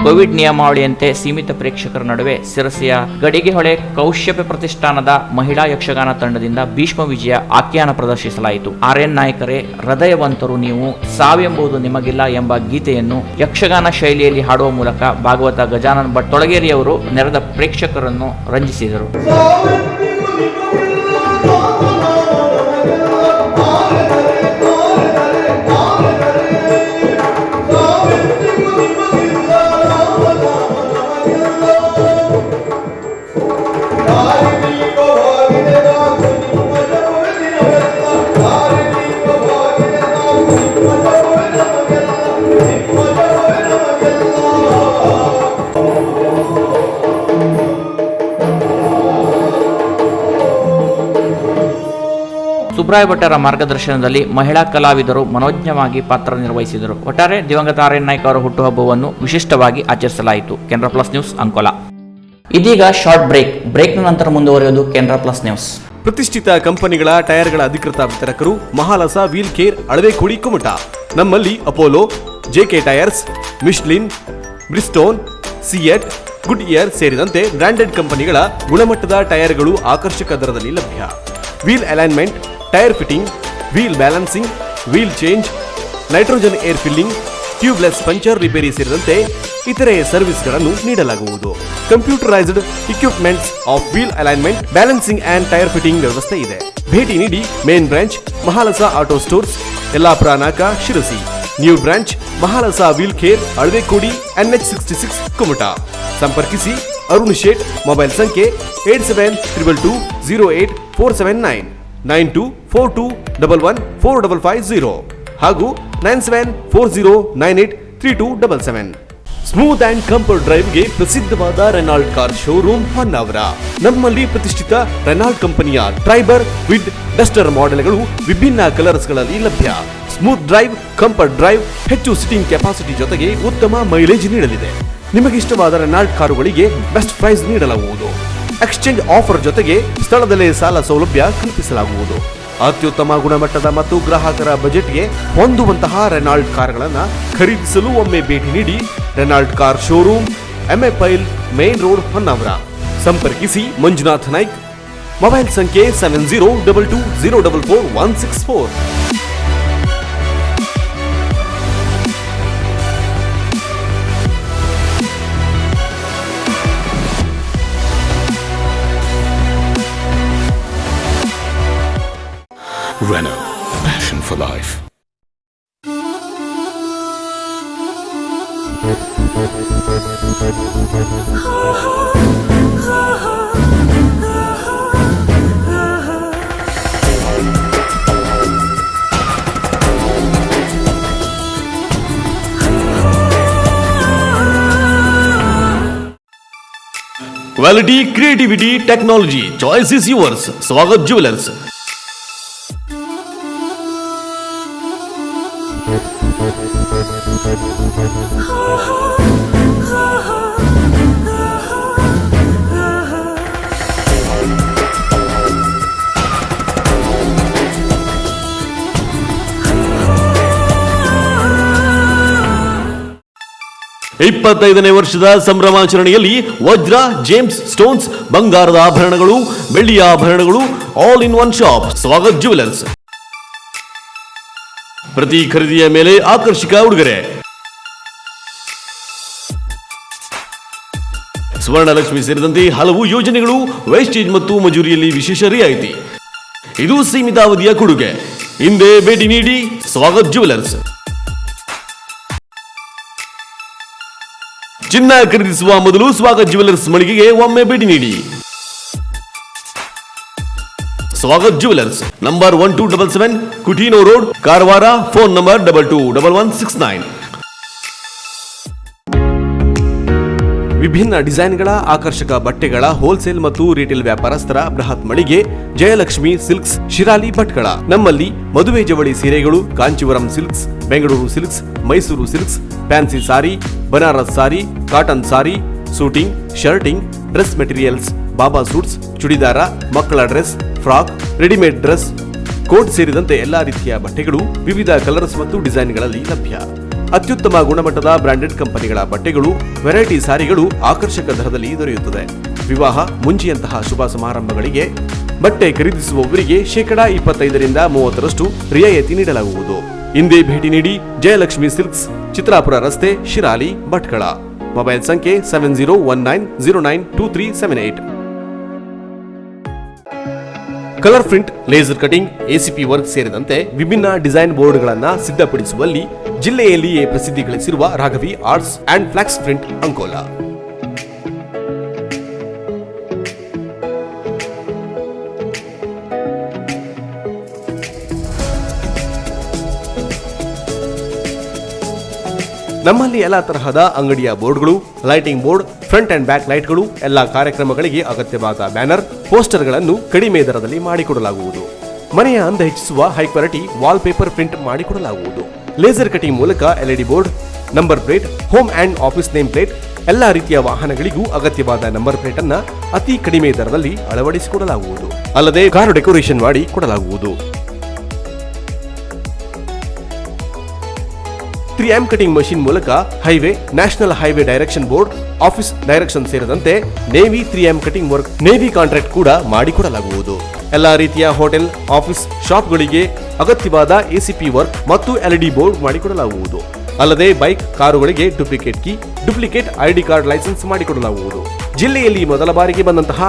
ಕೋವಿಡ್ ನಿಯಮಾವಳಿಯಂತೆ ಸೀಮಿತ ಪ್ರೇಕ್ಷಕರ ನಡುವೆ ಸಿರಸಿಯ ಗಡಿಗೆಹೊಳೆ ಕೌಶ್ಯಪ ಪ್ರತಿಷ್ಠಾನದ ಮಹಿಳಾ ಯಕ್ಷಗಾನ ತಂಡದಿಂದ ಭೀಷ್ಮ ವಿಜಯ ಆಖ್ಯಾನ ಪ್ರದರ್ಶಿಸಲಾಯಿತು. ಆರ್ಎನ್ ನಾಯಕರೇ ಹೃದಯವಂತರು ನೀವು, ಸಾವಿಯೆಂಬುದು ನಿಮಗಿಲ್ಲ ಎಂಬ ಗೀತೆಯನ್ನು ಯಕ್ಷಗಾನ ಶೈಲಿಯಲ್ಲಿ ಹಾಡುವ ಮೂಲಕ ಭಾಗವತ ಗಜಾನನ್ ಭಟ್ ತೊಳಗೇರಿಯವರು ನೆರೆದ ಪ್ರೇಕ್ಷಕರನ್ನು ರಂಜಿಸಿದರು. ಸುಬ್ರಾಯ ಭಟ್ಟರ ಮಾರ್ಗದರ್ಶನದಲ್ಲಿ ಮಹಿಳಾ ಕಲಾವಿದರು ಮನೋಜ್ಞವಾಗಿ ಪಾತ್ರ ನಿರ್ವಹಿಸಿದರು. ಒಟ್ಟಾರೆ ದಿವಂಗತ ಆರ್ಎನ್ ನಾಯ್ಕ ಅವರ ಹುಟ್ಟುಹಬ್ಬವನ್ನು ವಿಶಿಷ್ಟವಾಗಿ ಆಚರಿಸಲಾಯಿತು. Canara plus news Ankola. ಇದೀಗ ಶಾರ್ಟ್ ಬ್ರೇಕ್ನ ನಂತರ ಮುಂದುವರಿಯುವುದು ಕೆನರಾ ಪ್ಲಸ್ ನ್ಯೂಸ್. ಪ್ರತಿಷ್ಠಿತ ಕಂಪನಿಗಳ ಟೈರ್ಗಳ ಅಧಿಕೃತ ವಿತರಕರು ಮಹಾಲಸ ವೀಲ್ ಕೇರ್, ಅಳವೆಕೋಡಿ, ಕುಮಟ. ನಮ್ಮಲ್ಲಿ Apollo, JK tyres, Michelin, Bridgestone, CEAT, Goodyear ಸೇರಿದಂತೆ ಬ್ರಾಂಡೆಡ್ ಕಂಪನಿಗಳ ಗುಣಮಟ್ಟದ ಟೈರ್ಗಳು ಆಕರ್ಷಕ ದರದಲ್ಲಿ ಲಭ್ಯ. Wheel alignment, tyre fitting, wheel balancing, wheel change, nitrogen air filling, tubeless puncture repair ಸೇರಿದಂತೆ ಇತರೆ ಸರ್ವಿಸ್ಗಳನ್ನು ನೀಡಲಾಗುವುದು. Computerised equipments of wheel alignment, balancing and tyre fitting ವ್ಯವಸ್ಥೆ ಇದೆ. ಭೇಟಿ ನೀಡಿ. Main branch Mahalasa auto stores, Yellapur Naka, Sirsi. New branch Mahalasa wheel care, Alavekodi, NH66, Kumta. ಸಂಪರ್ಕಿಸಿ ಅರುಣ್ ಶೇಟ್. ಮೊಬೈಲ್ ಸಂಖ್ಯೆ 8722208479 9242114550 ಹಾಗೂ 9740983277. ಸ್ಮೂತ್ ಅಂಡ್ ಕಂಫರ್ಟ್ ಡ್ರೈವ್ಗೆ ಪ್ರಸಿದ್ಧವಾದ ರೆನಾಲ್ಟ್ ಕಾರ್ ಶೋರೂಮ್ ಹೊನ್ನಾವರ. ನಮ್ಮಲ್ಲಿ ಪ್ರತಿಷ್ಠಿತ ರೆನಾಲ್ಟ್ ಕಂಪನಿಯ ಟ್ರೈಬರ್, ವಿಡ್, ಡಸ್ಟರ್ ಮಾಡೆಲ್ಗಳು ವಿಭಿನ್ನ ಕಲರ್ಸ್ಗಳಲ್ಲಿ ಲಭ್ಯ. ಸ್ಮೂತ್ ಡ್ರೈವ್, ಕಂಫರ್ಟ್ ಡ್ರೈವ್, ಹೆಚ್ಚು ಸಿಟ್ಟಿಂಗ್ ಕೆಪಾಸಿಟಿ ಜೊತೆಗೆ ಉತ್ತಮ ಮೈಲೇಜ್ ನೀಡಲಿದೆ. ನಿಮಗಿಷ್ಟವಾದ ರೆನಾಲ್ಟ್ ಕಾರುಗಳಿಗೆ ಬೆಸ್ಟ್ ಪ್ರೈಸ್ ನೀಡಲಾಗುವುದು. ಎಕ್ಸ್ಚೇಂಜ್ ಆಫರ್ ಜೊತೆಗೆ ಸ್ಥಳದಲ್ಲೇ ಸಾಲ ಸೌಲಭ್ಯ ಕಲ್ಪಿಸಲಾಗುವುದು. ಅತ್ಯುತ್ತಮ ಗುಣಮಟ್ಟದ ಮತ್ತು ಗ್ರಾಹಕರ ಬಜೆಟ್ಗೆ ಹೊಂದುವಂತಹ ರೆನಾಲ್ಟ್ ಕಾರ್ಗಳನ್ನು ಖರೀದಿಸಲು ಒಮ್ಮೆ ಭೇಟಿ ನೀಡಿ. Renault car showroom, MA Pai, main road, Honnavar. ಸಂಪರ್ಕಿಸಿ ಮಂಜುನಾಥ್ ನಾಯ್ಕ್. ಮೊಬೈಲ್ ಸಂಖ್ಯೆ 7022044164. Renault, passion for life. Quality, creativity, technology. Choice is yours. Swagat Jewelers. ಇಪ್ಪತ್ತೈದನೇ ವರ್ಷದ ಸಂಭ್ರಮಾಚರಣೆಯಲ್ಲಿ ವಜ್ರ, ಜೇಮ್ಸ್ ಸ್ಟೋನ್ಸ್, ಬಂಗಾರದ ಆಭರಣಗಳು, ಬೆಳ್ಳಿಯ ಆಭರಣಗಳು, all in one shop. Swagath jewellers. ಪ್ರತಿ ಖರೀದಿಯ ಮೇಲೆ ಆಕರ್ಷಕ ಉಡುಗೊರೆ. ಸ್ವರ್ಣಲಕ್ಷ್ಮಿ ಸೇರಿದಂತೆ ಹಲವು ಯೋಜನೆಗಳು, ವೇಸ್ಟೇಜ್ ಮತ್ತು ಮಜೂರಿಯಲ್ಲಿ ವಿಶೇಷ ರಿಯಾಯಿತಿ. ಇದು ಸೀಮಿತ ಅವಧಿಯ ಕೊಡುಗೆ. ಹಿಂದೆ ಭೇಟಿ ನೀಡಿ. ಸ್ವಾಗತ್ ಜ್ಯುವೆಲರ್ಸ್. ಚಿನ್ನ ಖರೀದಿಸುವ ಮೊದಲು ಸ್ವಾಗತ್ ಜ್ಯುವೆಲರ್ಸ್ ಮಳಿಗೆಗೆ ಒಮ್ಮೆ ಭೇಟಿ ನೀಡಿ. Swagath jewellers, number 1277 Coutinho road, Karwar. Phone number 221169. ವಿಭಿನ್ನ ಡಿಸೈನ್ಗಳ ಆಕರ್ಷಕ ಬಟ್ಟೆಗಳ ಹೋಲ್ಸೇಲ್ ಮತ್ತು ರಿಟೇಲ್ ವ್ಯಾಪಾರಸ್ಥರ ಬೃಹತ್ ಮಳಿಗೆ ಜಯಲಕ್ಷ್ಮಿ ಸಿಲ್ಕ್ಸ್, ಶಿರಾಲಿ ಭಟ್ಕಳ. ನಮ್ಮಲ್ಲಿ ಮದುವೆ ಜವಳಿ ಸೀರೆಗಳು, Kanchivaram silks, Bengaluru silks, Mysuru silks, fancy sari, Banaras sari, cotton sari, suiting, shirting, dress materials, baba suits, churidar, ಮಕ್ಕಳ dress, frock, readymade dress, coat ಸೇರಿದಂತೆ ಎಲ್ಲಾ ರೀತಿಯ ಬಟ್ಟೆಗಳು ವಿವಿಧ ಕಲರ್ಸ್ ಮತ್ತು ಡಿಸೈನ್ಗಳಲ್ಲಿ ಲಭ್ಯ. ಅತ್ಯುತ್ತಮ ಗುಣಮಟ್ಟದ ಬ್ರಾಂಡೆಡ್ ಕಂಪನಿಗಳ ಬಟ್ಟೆಗಳು, ವೆರೈಟಿ ಸಾರಿಗಳು ಆಕರ್ಷಕ ದರದಲ್ಲಿ ದೊರೆಯುತ್ತದೆ. ವಿವಾಹ, ಮುಂಜಿಯಂತಹ ಶುಭ ಸಮಾರಂಭಗಳಿಗೆ ಬಟ್ಟೆ ಖರೀದಿಸುವವರಿಗೆ 25% 30% ರಿಯಾಯಿತಿ ನೀಡಲಾಗುವುದು. ಹಿಂದೆ ಭೇಟಿ ನೀಡಿ ಜಯಲಕ್ಷ್ಮಿ ಸಿಲ್ಕ್ಸ್, ಚಿತ್ರಾಪುರ ರಸ್ತೆ, ಶಿರಾಲಿ, ಭಟ್ಕಳ. ಮೊಬೈಲ್ ಸಂಖ್ಯೆ 7019092378. Colour print, laser cutting, ACP work ಸೇರಿದಂತೆ ವಿಭಿನ್ನ ಡಿಸೈನ್ ಬೋರ್ಡ್ಗಳನ್ನು ಸಿದ್ಧಪಡಿಸುವಲ್ಲಿ ಜಿಲ್ಲೆಯಲ್ಲಿಯೇ ಪ್ರಸಿದ್ಧಿ ಗಳಿಸಿರುವ Raghavi arts and flex print, Ankola. ನಮ್ಮಲ್ಲಿ ಎಲ್ಲ ತರಹದ ಅಂಗಡಿಯ ಬೋರ್ಡ್ಗಳು, lighting board, front and back ಲೈಟ್ಗಳು, ಎಲ್ಲಾ ಕಾರ್ಯಕ್ರಮಗಳಿಗೆ ಅಗತ್ಯವಾದ ಬ್ಯಾನರ್, ಪೋಸ್ಟರ್ಗಳನ್ನು ಕಡಿಮೆ ದರದಲ್ಲಿ ಮಾಡಿಕೊಡಲಾಗುವುದು. ಮನೆಯ ಅಂದ ಹೆಚ್ಚಿಸುವ high quality wall paper print ಮಾಡಿಕೊಡಲಾಗುವುದು. ಲೇಸರ್ ಕಟಿಂಗ್ ಮೂಲಕ LED board, number plate, home and office name plate, ಎಲ್ಲಾ ರೀತಿಯ ವಾಹನಗಳಿಗೂ ಅಗತ್ಯವಾದ ನಂಬರ್ ಪ್ಲೇಟ್ ಅನ್ನ ಅತಿ ಕಡಿಮೆ ದರದಲ್ಲಿ ಅಳವಡಿಸಿಕೊಡಲಾಗುವುದು. ಅಲ್ಲದೆ ಕಾರು ಡೆಕೋರೇಷನ್ ಮಾಡಿ ಕೊಡಲಾಗುವುದು. 3M ಕಟಿಂಗ್ ಮಷಿನ್ ಮೂಲಕ highway, national highway direction board, office direction ಸೇರಿದಂತೆ navy 3M cutting work, navy contract ಕೂಡ ಮಾಡಿಕೊಡಲಾಗುವುದು. ಎಲ್ಲಾ ರೀತಿಯ ಹೋಟೆಲ್, ಆಫೀಸ್, ಶಾಪ್ಗಳಿಗೆ ಅಗತ್ಯವಾದ ಎಸಿಪಿ ವರ್ಕ್ ಮತ್ತು ಎಲ್ಇಡಿ ಬೋರ್ಡ್ ಮಾಡಿಕೊಡಲಾಗುವುದು. ಅಲ್ಲದೆ ಬೈಕ್, ಕಾರುಗಳಿಗೆ duplicate key, duplicate ID card licence ಮಾಡಿಕೊಡಲಾಗುವುದು. ಜಿಲ್ಲೆಯಲ್ಲಿ ಮೊದಲ ಬಾರಿಗೆ ಬಂದಂತಹ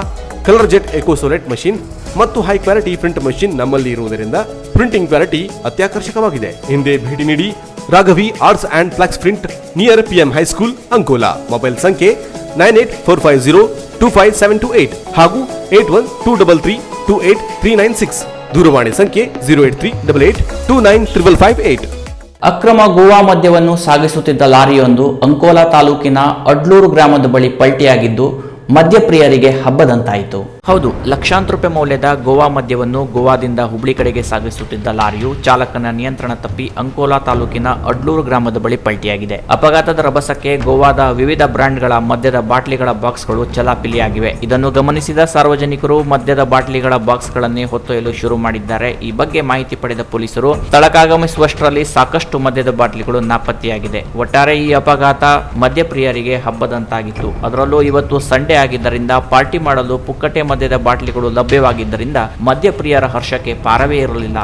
ಕಲರ್ ಜೆಟ್ ಎಕೋಸೋಲೆಟ್ ಮಷಿನ್ ಮತ್ತು ಹೈ ಕ್ವಾಲಿಟಿ ಪ್ರಿಂಟ್ ಮಷಿನ್ ನಮ್ಮಲ್ಲಿ ಇರುವುದರಿಂದ ಪ್ರಿಂಟಿಂಗ್ ಕ್ವಾಲಿಟಿ ಅತ್ಯಾಕರ್ಷಕವಾಗಿದೆ. ಹಿಂದೆ ಭೇಟಿ ನೀಡಿ Raghavi arts and flex print, near PM high school, Ankola. Mobile ಸಂಖ್ಯೆ 9845025728 ಹಾಗೂ 8123328396. ದೂರವಾಣಿ ಸಂಖ್ಯೆ 08388295558. ಅಕ್ರಮ ಗೋವಾ ಮದ್ಯವನ್ನು ಸಾಗಿಸುತ್ತಿದ್ದ ಲಾರಿಯೊಂದು ಅಂಕೋಲಾ ತಾಲೂಕಿನ ಅಡ್ಲೂರು ಗ್ರಾಮದ ಬಳಿ ಪಲ್ಟಿಯಾಗಿದ್ದು ಮದ್ಯಪ್ರಿಯರಿಗೆ ಹಬ್ಬದಂತಾಯಿತು. ಹೌದು, ಲಕ್ಷಾಂತರ ರೂಪಾಯಿ ಮೌಲ್ಯದ ಗೋವಾ ಮದ್ಯವನ್ನು ಗೋವಾದಿಂದ ಹುಬ್ಳಿ ಕಡೆಗೆ ಸಾಗಿಸುತ್ತಿದ್ದ ಲಾರಿಯು ಚಾಲಕನ ನಿಯಂತ್ರಣ ತಪ್ಪಿ ಅಂಕೋಲಾ ತಾಲೂಕಿನ ಅಡ್ಲೂರು ಗ್ರಾಮದ ಬಳಿ ಪಲ್ಟಿಯಾಗಿದೆ. ಅಪಘಾತದ ರಭಸಕ್ಕೆ ಗೋವಾದ ವಿವಿಧ ಬ್ರಾಂಡ್ಗಳ ಮದ್ಯದ ಬಾಟ್ಲಿಗಳ ಬಾಕ್ಸ್ಗಳು ಚಲಾಪಿಲಿಯಾಗಿವೆ. ಇದನ್ನು ಗಮನಿಸಿದ ಸಾರ್ವಜನಿಕರು ಮದ್ಯದ ಬಾಟ್ಲಿಗಳ ಬಾಕ್ಸ್ಗಳನ್ನೇ ಹೊತ್ತೊಯ್ಯಲು ಶುರು ಮಾಡಿದ್ದಾರೆ. ಈ ಬಗ್ಗೆ ಮಾಹಿತಿ ಪಡೆದ ಪೊಲೀಸರು ಸ್ಥಳಕ್ಕಾಗಮಿಸುವಷ್ಟರಲ್ಲಿ ಸಾಕಷ್ಟು ಮದ್ಯದ ಬಾಟ್ಲಿಗಳು ನಾಪತ್ತೆಯಾಗಿದೆ. ಒಟ್ಟಾರೆ ಈ ಅಪಘಾತ ಮದ್ಯಪ್ರಿಯರಿಗೆ ಹಬ್ಬದಂತಾಗಿತ್ತು. ಅದರಲ್ಲೂ ಇವತ್ತು ಸಂಡೇ ಆಗಿದ್ದರಿಂದ ಪಾರ್ಟಿ ಮಾಡಲು ಪುಕ್ಕಟೆ ಮದ್ಯದ ಬಾಟ್ಲಿಗಳು ಲಭ್ಯವಾಗಿದ್ದರಿಂದ ಮದ್ಯಪ್ರಿಯರ ಹರ್ಷಕ್ಕೆ ಪಾರವೇ ಇರಲಿಲ್ಲ.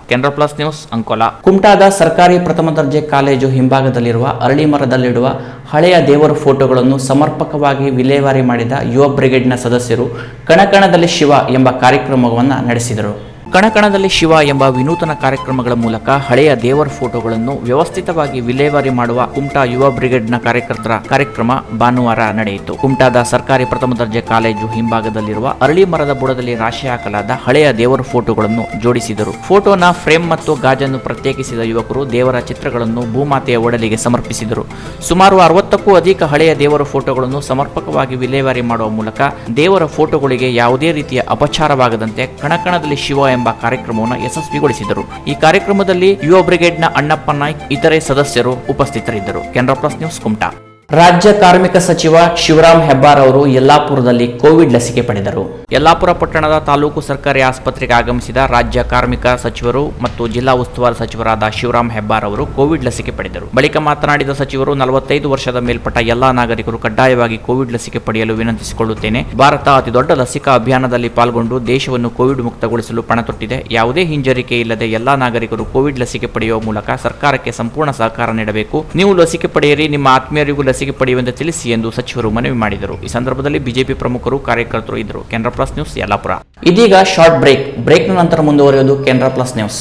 Canara plus news, Ankola. ಕುಮಟಾದ ಸರ್ಕಾರಿ ಪ್ರಥಮ ದರ್ಜೆ ಕಾಲೇಜು ಹಿಂಭಾಗದಲ್ಲಿರುವ ಅರಳಿ ಮರದಲ್ಲಿಡುವ ಹಳೆಯ ದೇವರ ಫೋಟೋಗಳನ್ನು ಸಮರ್ಪಕವಾಗಿ ವಿಲೇವಾರಿ ಮಾಡಿದ ಯುವ ಬ್ರಿಗೇಡ್ನ ಸದಸ್ಯರು ಕಣಕಣದಲ್ಲಿ ಶಿವ ಎಂಬ ಕಾರ್ಯಕ್ರಮವನ್ನು ನಡೆಸಿದರು. ಕಣಕಣದಲ್ಲಿ ಶಿವ ಎಂಬ ವಿನೂತನ ಕಾರ್ಯಕ್ರಮಗಳ ಮೂಲಕ ಹಳೆಯ ದೇವರ ಫೋಟೋಗಳನ್ನು ವ್ಯವಸ್ಥಿತವಾಗಿ ವಿಲೇವಾರಿ ಮಾಡುವ ಕುಮಟಾ ಯುವ ಬ್ರಿಗೇಡ್ನ ಕಾರ್ಯಕರ್ತರ ಕಾರ್ಯಕ್ರಮ ಭಾನುವಾರ ನಡೆಯಿತು. ಕುಮಟಾದ ಸರ್ಕಾರಿ ಪ್ರಥಮ ದರ್ಜೆ ಕಾಲೇಜು ಹಿಂಭಾಗದಲ್ಲಿರುವ ಅರಳಿ ಮರದ ಬುಡದಲ್ಲಿ ರಾಶಿ ಹಾಕಲಾದ ಹಳೆಯ ದೇವರ ಫೋಟೋಗಳನ್ನು ಜೋಡಿಸಿದರು. ಫೋಟೋನ ಫ್ರೇಮ್ ಮತ್ತು ಗಾಜನ್ನು ಪ್ರತ್ಯೇಕಿಸಿದ ಯುವಕರು ದೇವರ ಚಿತ್ರಗಳನ್ನು ಭೂಮಾತೆಯ ಒಡಲಿಗೆ ಸಮರ್ಪಿಸಿದರು. ಸುಮಾರು 60ಕ್ಕೂ ಅಧಿಕ ಹಳೆಯ ದೇವರ ಫೋಟೋಗಳನ್ನು ಸಮರ್ಪಕವಾಗಿ ವಿಲೇವಾರಿ ಮಾಡುವ ಮೂಲಕ ದೇವರ ಫೋಟೋಗಳಿಗೆ ಯಾವುದೇ ರೀತಿಯ ಅಪಚಾರವಾಗದಂತೆ ಕಣಕಣದಲ್ಲಿ ಶಿವ ಎಂಬ ಕಾರ್ಯಕ್ರಮವನ್ನು ಯಶಸ್ವಿಗೊಳಿಸಿದರು. ಈ ಕಾರ್ಯಕ್ರಮದಲ್ಲಿ ಯುವ ಬ್ರಿಗೇಡ್ನ ಅಣ್ಣಪ್ಪ ನಾಯ್ಕ್ ಇತರೆ ಸದಸ್ಯರು ಉಪಸ್ಥಿತರಿದ್ದರು. Canara plus news, Kumta. ರಾಜ್ಯ ಕಾರ್ಮಿಕ ಸಚಿವ ಶಿವರಾಮ್ ಹೆಬ್ಬಾರ್ ಅವರು ಯಲ್ಲಾಪುರದಲ್ಲಿ ಕೋವಿಡ್ ಲಸಿಕೆ ಪಡೆದರು. ಯಲ್ಲಾಪುರ ಪಟ್ಟಣದ ತಾಲೂಕು ಸರ್ಕಾರಿ ಆಸ್ಪತ್ರೆಗೆ ಆಗಮಿಸಿದ ರಾಜ್ಯ ಕಾರ್ಮಿಕ ಸಚಿವರು ಮತ್ತು ಜಿಲ್ಲಾ ಉಸ್ತುವಾರಿ ಸಚಿವರಾದ ಶಿವರಾಮ್ ಹೆಬ್ಬಾರ್ ಅವರು ಕೋವಿಡ್ ಲಸಿಕೆ ಪಡೆದರು. ಬಳಿಕ ಮಾತನಾಡಿದ ಸಚಿವರು 45 ವರ್ಷದ ಮೇಲ್ಪಟ್ಟ ಎಲ್ಲಾ ನಾಗರಿಕರು ಕಡ್ಡಾಯವಾಗಿ ಕೋವಿಡ್ ಲಸಿಕೆ ಪಡೆಯಲು ವಿನಂತಿಸಿಕೊಳ್ಳುತ್ತೇನೆ. ಭಾರತ ಅತಿದೊಡ್ಡ ಲಸಿಕಾ ಅಭಿಯಾನದಲ್ಲಿ ಪಾಲ್ಗೊಂಡು ದೇಶವನ್ನು ಕೋವಿಡ್ ಮುಕ್ತಗೊಳಿಸಲು ಪಣತೊಟ್ಟಿದೆ. ಯಾವುದೇ ಹಿಂಜರಿಕೆ ಇಲ್ಲದೆ ಎಲ್ಲಾ ನಾಗರಿಕರು ಕೋವಿಡ್ ಲಸಿಕೆ ಪಡೆಯುವ ಮೂಲಕ ಸರ್ಕಾರಕ್ಕೆ ಸಂಪೂರ್ಣ ಸಹಕಾರ ನೀಡಬೇಕು. ನೀವು ಲಸಿಕೆ ಪಡೆಯಿರಿ, ನಿಮ್ಮ ಆತ್ಮೀಯರಿಗೂ ಲಸಿಕೆ ಪಡೆಯುವಂತೆ ತಿಳಿಸಿ ಎಂದು ಸಚಿವರು ಮನವಿ ಮಾಡಿದರು. ಈ ಸಂದರ್ಭದಲ್ಲಿ ಬಿಜೆಪಿ ಪ್ರಮುಖರು, ಕಾರ್ಯಕರ್ತರು ಇದ್ದರು. Canara plus news, Yellapur. ಇದೀಗ ಶಾರ್ಟ್ ಬ್ರೇಕ್ನ ನಂತರ ಮುಂದುವರಿಯುವುದು ಕೆನರಾ ಪ್ಲಸ್ ನ್ಯೂಸ್.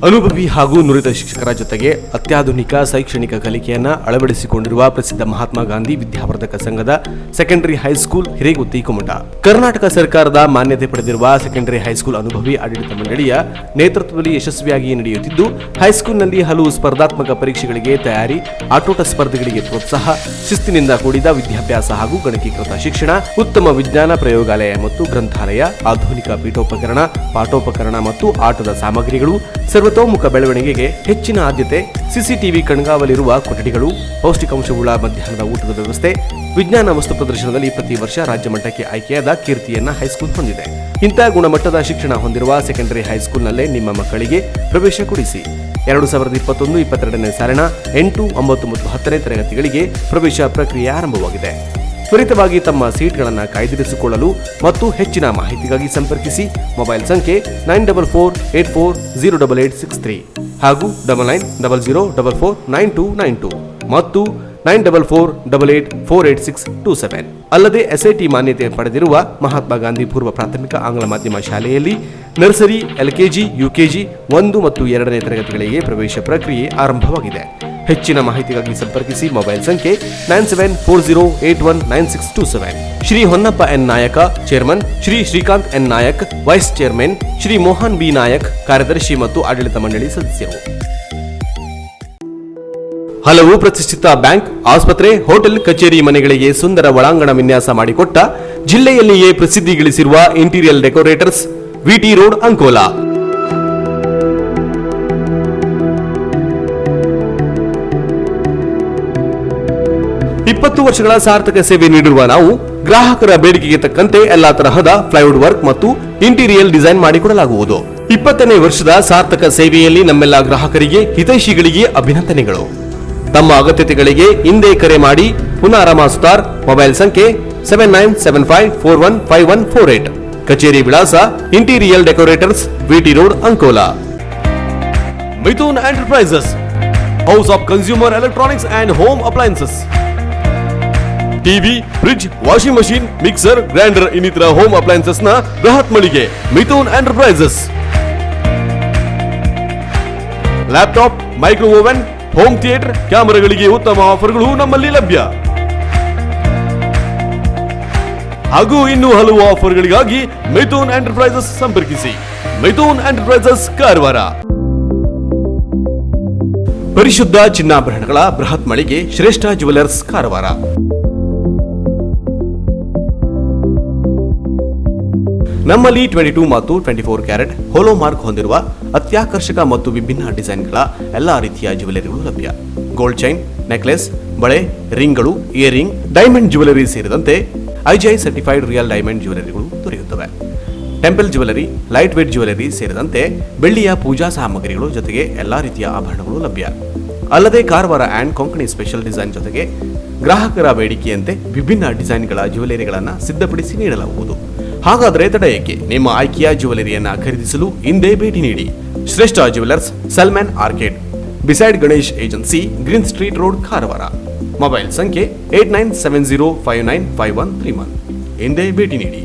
ಅನುಭವಿ ಹಾಗೂ ನುರಿತ ಶಿಕ್ಷಕರ ಜೊತೆಗೆ ಅತ್ಯಾಧುನಿಕ ಶೈಕ್ಷಣಿಕ ಕಲಿಕೆಯನ್ನ ಅಳವಡಿಸಿಕೊಂಡಿರುವ ಪ್ರಸಿದ್ಧ ಮಹಾತ್ಮ ಗಾಂಧಿ ವಿದ್ಯಾವರ್ಧಕ ಸಂಘದ ಸೆಕೆಂಡರಿ ಹೈಸ್ಕೂಲ್ ಹಿರೇಗುತ್ತಿ ಕುಮಟ ಕರ್ನಾಟಕ ಸರ್ಕಾರದ ಮಾನ್ಯತೆ ಪಡೆದಿರುವ ಸೆಕೆಂಡರಿ ಹೈಸ್ಕೂಲ್ ಅನುಭವಿ ಆಡಳಿತ ಮಂಡಳಿಯ ನೇತೃತ್ವದಲ್ಲಿ ಯಶಸ್ವಿಯಾಗಿ ನಡೆಯುತ್ತಿದ್ದು ಹೈಸ್ಕೂಲ್ನಲ್ಲಿ ಹಲವು ಸ್ಪರ್ಧಾತ್ಮಕ ಪರೀಕ್ಷೆಗಳಿಗೆ ತಯಾರಿ, ಆಟೋಟ ಸ್ಪರ್ಧೆಗಳಿಗೆ ಪ್ರೋತ್ಸಾಹ, ಶಿಸ್ತಿನಿಂದ ಕೂಡಿದ ವಿದ್ಯಾಭ್ಯಾಸ ಹಾಗೂ ಗಣಕೀಕೃತ ಶಿಕ್ಷಣ, ಉತ್ತಮ ವಿಜ್ಞಾನ ಪ್ರಯೋಗಾಲಯ ಮತ್ತು ಗ್ರಂಥಾಲಯ, ಆಧುನಿಕ ಪೀಠೋಪಕರಣ, ಪಾಠೋಪಕರಣ ಮತ್ತು ಆಟದ ಸಾಮಗ್ರಿಗಳು, ಸರ್ವತೋಮುಖ ಬೆಳವಣಿಗೆಗೆ ಹೆಚ್ಚಿನ ಆದ್ಯತೆ, ಸಿಸಿಟಿವಿ ಕಣ್ಗಾವಲಿರುವ ಕೊಠಡಿಗಳು, ಪೌಷ್ಟಿಕಾಂಶವುಳ್ಳ ಮಧ್ಯಾಹ್ನದ ಊಟದ ವ್ಯವಸ್ಥೆ, ವಿಜ್ಞಾನ ವಸ್ತು ಪ್ರದರ್ಶನದಲ್ಲಿ ಪ್ರತಿ ವರ್ಷ ರಾಜ್ಯ ಮಟ್ಟಕ್ಕೆ ಆಯ್ಕೆಯಾದ ಕೀರ್ತಿಯನ್ನ ಹೈಸ್ಕೂಲ್ ಹೊಂದಿದೆ. ಇಂಥ ಗುಣಮಟ್ಟದ ಶಿಕ್ಷಣ ಹೊಂದಿರುವ ಸೆಕೆಂಡರಿ ಹೈಸ್ಕೂಲ್ನಲ್ಲೇ ನಿಮ್ಮ ಮಕ್ಕಳಿಗೆ ಪ್ರವೇಶ ಕೊಡಿಸಿ. 2021-22ನೇ ಸಾಲಿನ 8, 9 ಮತ್ತು 10ನೇ ತರಗತಿಗಳಿಗೆ ಪ್ರವೇಶ ಪ್ರಕ್ರಿಯೆ ಆರಂಭವಾಗಿದೆ. ತ್ವರಿತವಾಗಿ ತಮ್ಮ ಸೀಟ್ಗಳನ್ನು ಕಾಯ್ದಿರಿಸಿಕೊಳ್ಳಲು ಮತ್ತು ಹೆಚ್ಚಿನ ಮಾಹಿತಿಗಾಗಿ ಸಂಪರ್ಕಿಸಿ. ಮೊಬೈಲ್ ಸಂಖ್ಯೆ 9448408863 ಹಾಗೂ 9900449292 ಮತ್ತು 9448848627. ಅಲ್ಲದೆ SIT ಮಾನ್ಯತೆ ಪಡೆದಿರುವ ಮಹಾತ್ಮ ಗಾಂಧಿ ಪೂರ್ವ ಪ್ರಾಥಮಿಕ ಆಂಗ್ಲ ಮಾಧ್ಯಮ ಶಾಲೆಯಲ್ಲಿ ನರ್ಸರಿ, LKG, UKG 1 ಮತ್ತು 2ನೇ ತರಗತಿಗಳಿಗೆ ಪ್ರವೇಶ ಪ್ರಕ್ರಿಯೆ ಆರಂಭವಾಗಿದೆ. ಹೆಚ್ಚಿನ ಮಾಹಿತಿಗಾಗಿ ಸಂಪರ್ಕಿಸಿ. ಮೊಬೈಲ್ ಸಂಖ್ಯೆ 9740819627. Shri Honnappa N Nayak chairman, Shri Srikanth N Nayak vice chairman, Shri Mohan B Nayak ಕಾರ್ಯದರ್ಶಿ ಮತ್ತು ಆಡಳಿತ ಮಂಡಳಿ ಸದಸ್ಯರು. ಹಲವು ಪ್ರತಿಷ್ಠಿತ ಬ್ಯಾಂಕ್, ಆಸ್ಪತ್ರೆ, ಹೋಟೆಲ್, ಕಚೇರಿ ಮನೆಗಳಿಗೆ ಸುಂದರ ಒಳಾಂಗಣ ವಿನ್ಯಾಸ ಮಾಡಿಕೊಟ್ಟ ಜಿಲ್ಲೆಯಲ್ಲಿಯೇ ಪ್ರಸಿದ್ಧಿ ಗಳಿಸಿರುವ interior decorators, VT road, Ankola. 20 ವರ್ಷಗಳ ಸಾರ್ಥಕ ಸೇವೆ ನೀಡಿರುವ ನಾವು ಗ್ರಾಹಕರ ಬೇಡಿಕೆಗೆ ತಕ್ಕಂತೆ ಎಲ್ಲಾ ತರಹದ ಪ್ಲೈವುಡ್ ವರ್ಕ್ ಮತ್ತು ಇಂಟೀರಿಯರ್ ಡಿಸೈನ್ ಮಾಡಿಕೊಡಲಾಗುವುದು. 20ನೇ ವರ್ಷದ ಸಾರ್ಥಕ ಸೇವೆಯಲ್ಲಿ ನಮ್ಮೆಲ್ಲ ಗ್ರಾಹಕರಿಗೆ, ಹಿತೈಷಿಗಳಿಗೆ ಅಭಿನಂದನೆಗಳು. ತಮ್ಮ ಅಗತ್ಯತೆಗಳಿಗೆ ಹಿಂದೆ ಕರೆ ಮಾಡಿ. ಪುನಾರಮ ಸುತಾರ್. ಮೊಬೈಲ್ ಸಂಖ್ಯೆ 7995415148. ಕಚೇರಿ ವಿಳಾಸ interior decorators, VT road, Ankola. Mithun enterprises, house of consumer electronics and home appliances. TV, fridge, washing machine, mixer, grinder ಇನ್ನಿತರ ಹೋಮ್ ಅಪ್ಲಯನ್ಸಸ್ ನ ಬೃಹತ್ ಮಳಿಗೆ Mithun enterprises. Laptop, micro oven, home theatre, ಕ್ಯಾಮೆರಾಗಳಿಗೆ ಉತ್ತಮ ಆಫರ್ಗಳು ನಮ್ಮಲ್ಲಿ ಲಭ್ಯ. ಹಾಗೂ ಇನ್ನೂ ಹಲವು ಆಫರ್ಗಳಿಗಾಗಿ ಮಿಥುನ್ ಎಂಟರ್ಪ್ರೈಸಸ್ ಸಂಪರ್ಕಿಸಿ. ಮಿಥುನ್ ಎಂಟರ್ಪ್ರೈಸಸ್, ಕಾರವಾರ. ಪರಿಶುದ್ಧ ಚಿನ್ನಾಭರಣಗಳ ಬೃಹತ್ ಮಳಿಗೆ ಶ್ರೇಷ್ಠ ಜುವೆಲರ್ಸ್, ಕಾರವಾರ. ನಮ್ಮಲ್ಲಿ 22 ಮತ್ತು 24 ಕ್ಯಾರೆಟ್ ಹೋಲೋ ಮಾರ್ಕ್ ಹೊಂದಿರುವ ಅತ್ಯಾಕರ್ಷಕ ಮತ್ತು ವಿಭಿನ್ನ ಡಿಸೈನ್ಗಳ ಎಲ್ಲಾ ರೀತಿಯ ಜ್ಯುವೆಲರಿಗಳು ಲಭ್ಯ. ಗೋಲ್ಡ್ ಚೈನ್, ನೆಕ್ಲೆಸ್, ಬಳೆ, ರಿಂಗ್ಗಳು, ಇಯರಿಂಗ್, ಡೈಮಂಡ್ ಜ್ಯುವೆಲರಿ ಸೇರಿದಂತೆ IGI ಸರ್ಟಿಫೈಡ್ ರಿಯಲ್ ಡೈಮಂಡ್ ಜ್ಯುವೆಲರಿಗಳು ದೊರೆಯುತ್ತವೆ. Temple jewellery, light weight jewellery ಸೇರಿದಂತೆ ಬೆಳ್ಳಿಯ ಪೂಜಾ ಸಾಮಗ್ರಿಗಳು ಜೊತೆಗೆ ಎಲ್ಲಾ ರೀತಿಯ ಆಭರಣಗಳು ಲಭ್ಯ. ಅಲ್ಲದೆ Karwar and Konkani special design ಜೊತೆಗೆ ಗ್ರಾಹಕರ ಬೇಡಿಕೆಯಂತೆ ವಿಭಿನ್ನ ಡಿಸೈನ್ಗಳ ಜ್ಯುವೆಲರಿಗಳನ್ನು ಸಿದ್ಧಪಡಿಸಿ ನೀಡಲಾಗುವುದು. ಹಾಗಾದರೆ ತಡ ಏಕೆ? ನಿಮ್ಮ ಆಯ್ಕೆಯ ಜ್ಯುವೆಲರಿಯನ್ನ ಖರೀದಿಸಲು ಹಿಂದೆ ಭೇಟಿ ನೀಡಿ. ಶ್ರೇಷ್ಠ jewellers, Salman arcade, beside Ganesh agency, green street road, Karwar. Mobile ಸಂಖ್ಯೆ 8970595131. ಹಿಂದೆ ಭೇಟಿ ನೀಡಿ.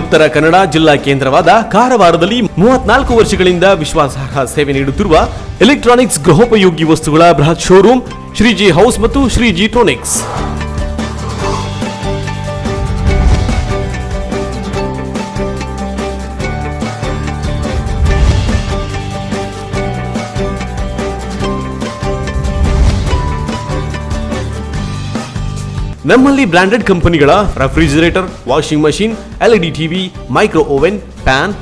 ಉತ್ತರ ಕನ್ನಡ ಜಿಲ್ಲಾ ಕೇಂದ್ರವಾದ ಕಾರವಾರದಲ್ಲಿ 34 ವರ್ಷಗಳಿಂದ ವಿಶ್ವಾಸಾರ್ಹ ಸೇವೆ ನೀಡುತ್ತಿರುವ ಎಲೆಕ್ಟ್ರಾನಿಕ್ಸ್ ಗೃಹೋಪಯೋಗಿ ವಸ್ತುಗಳ ಬೃಹತ್ ಶೋರೂಮ್ ಶ್ರೀಜಿ ಹೌಸ್ ಮತ್ತು ಶ್ರೀಜಿ ಟ್ರೋನಿಕ್ಸ್. ನಮ್ಮಲ್ಲಿ ಬ್ರಾಂಡೆಡ್ ಕಂಪನಿಗಳ refrigerator, washing machine, LED TV, micro oven, fan,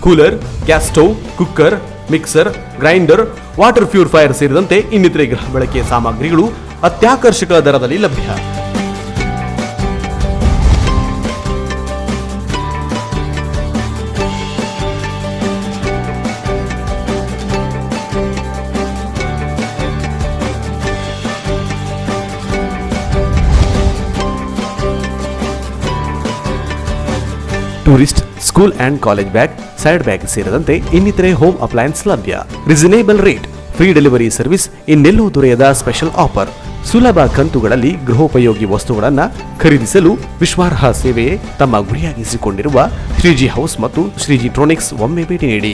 cooler, gas stove, cooker, mixer, grinder, water purifier ಸೇರಿದಂತೆ ಇನ್ನಿತರೆ ಗೃಹ ಬಳಕೆಯ ಸಾಮಗ್ರಿಗಳು ಅತ್ಯಾಕರ್ಷಕ ದರದಲ್ಲಿ ಲಭ್ಯ. Tourist, school and college bag, side bag ಸೇರಿದಂತೆ ಇನ್ನಿತರೆ ಹೋಮ್ ಅಪ್ಲಯನ್ಸ್ ಲಭ್ಯ. Reasonable rate, free delivery service ಇನ್ನೆಲ್ಲೂ ದೊರೆಯದ ಸ್ಪೆಷಲ್ ಆಫರ್. ಸುಲಭ ಕಂತುಗಳಲ್ಲಿ ಗೃಹೋಪಯೋಗಿ ವಸ್ತುಗಳನ್ನು ಖರೀದಿಸಲು ವಿಶ್ವಾರ್ಹ ಸೇವೆಯೇ ತಮ್ಮ ಗುರಿಯಾಗಿಸಿಕೊಂಡಿರುವ ಶ್ರೀಜಿ ಹೌಸ್ ಮತ್ತು ಶ್ರೀಜಿ ಟ್ರೋನಿಕ್ಸ್ ಒಮ್ಮೆ ಭೇಟಿ ನೀಡಿ.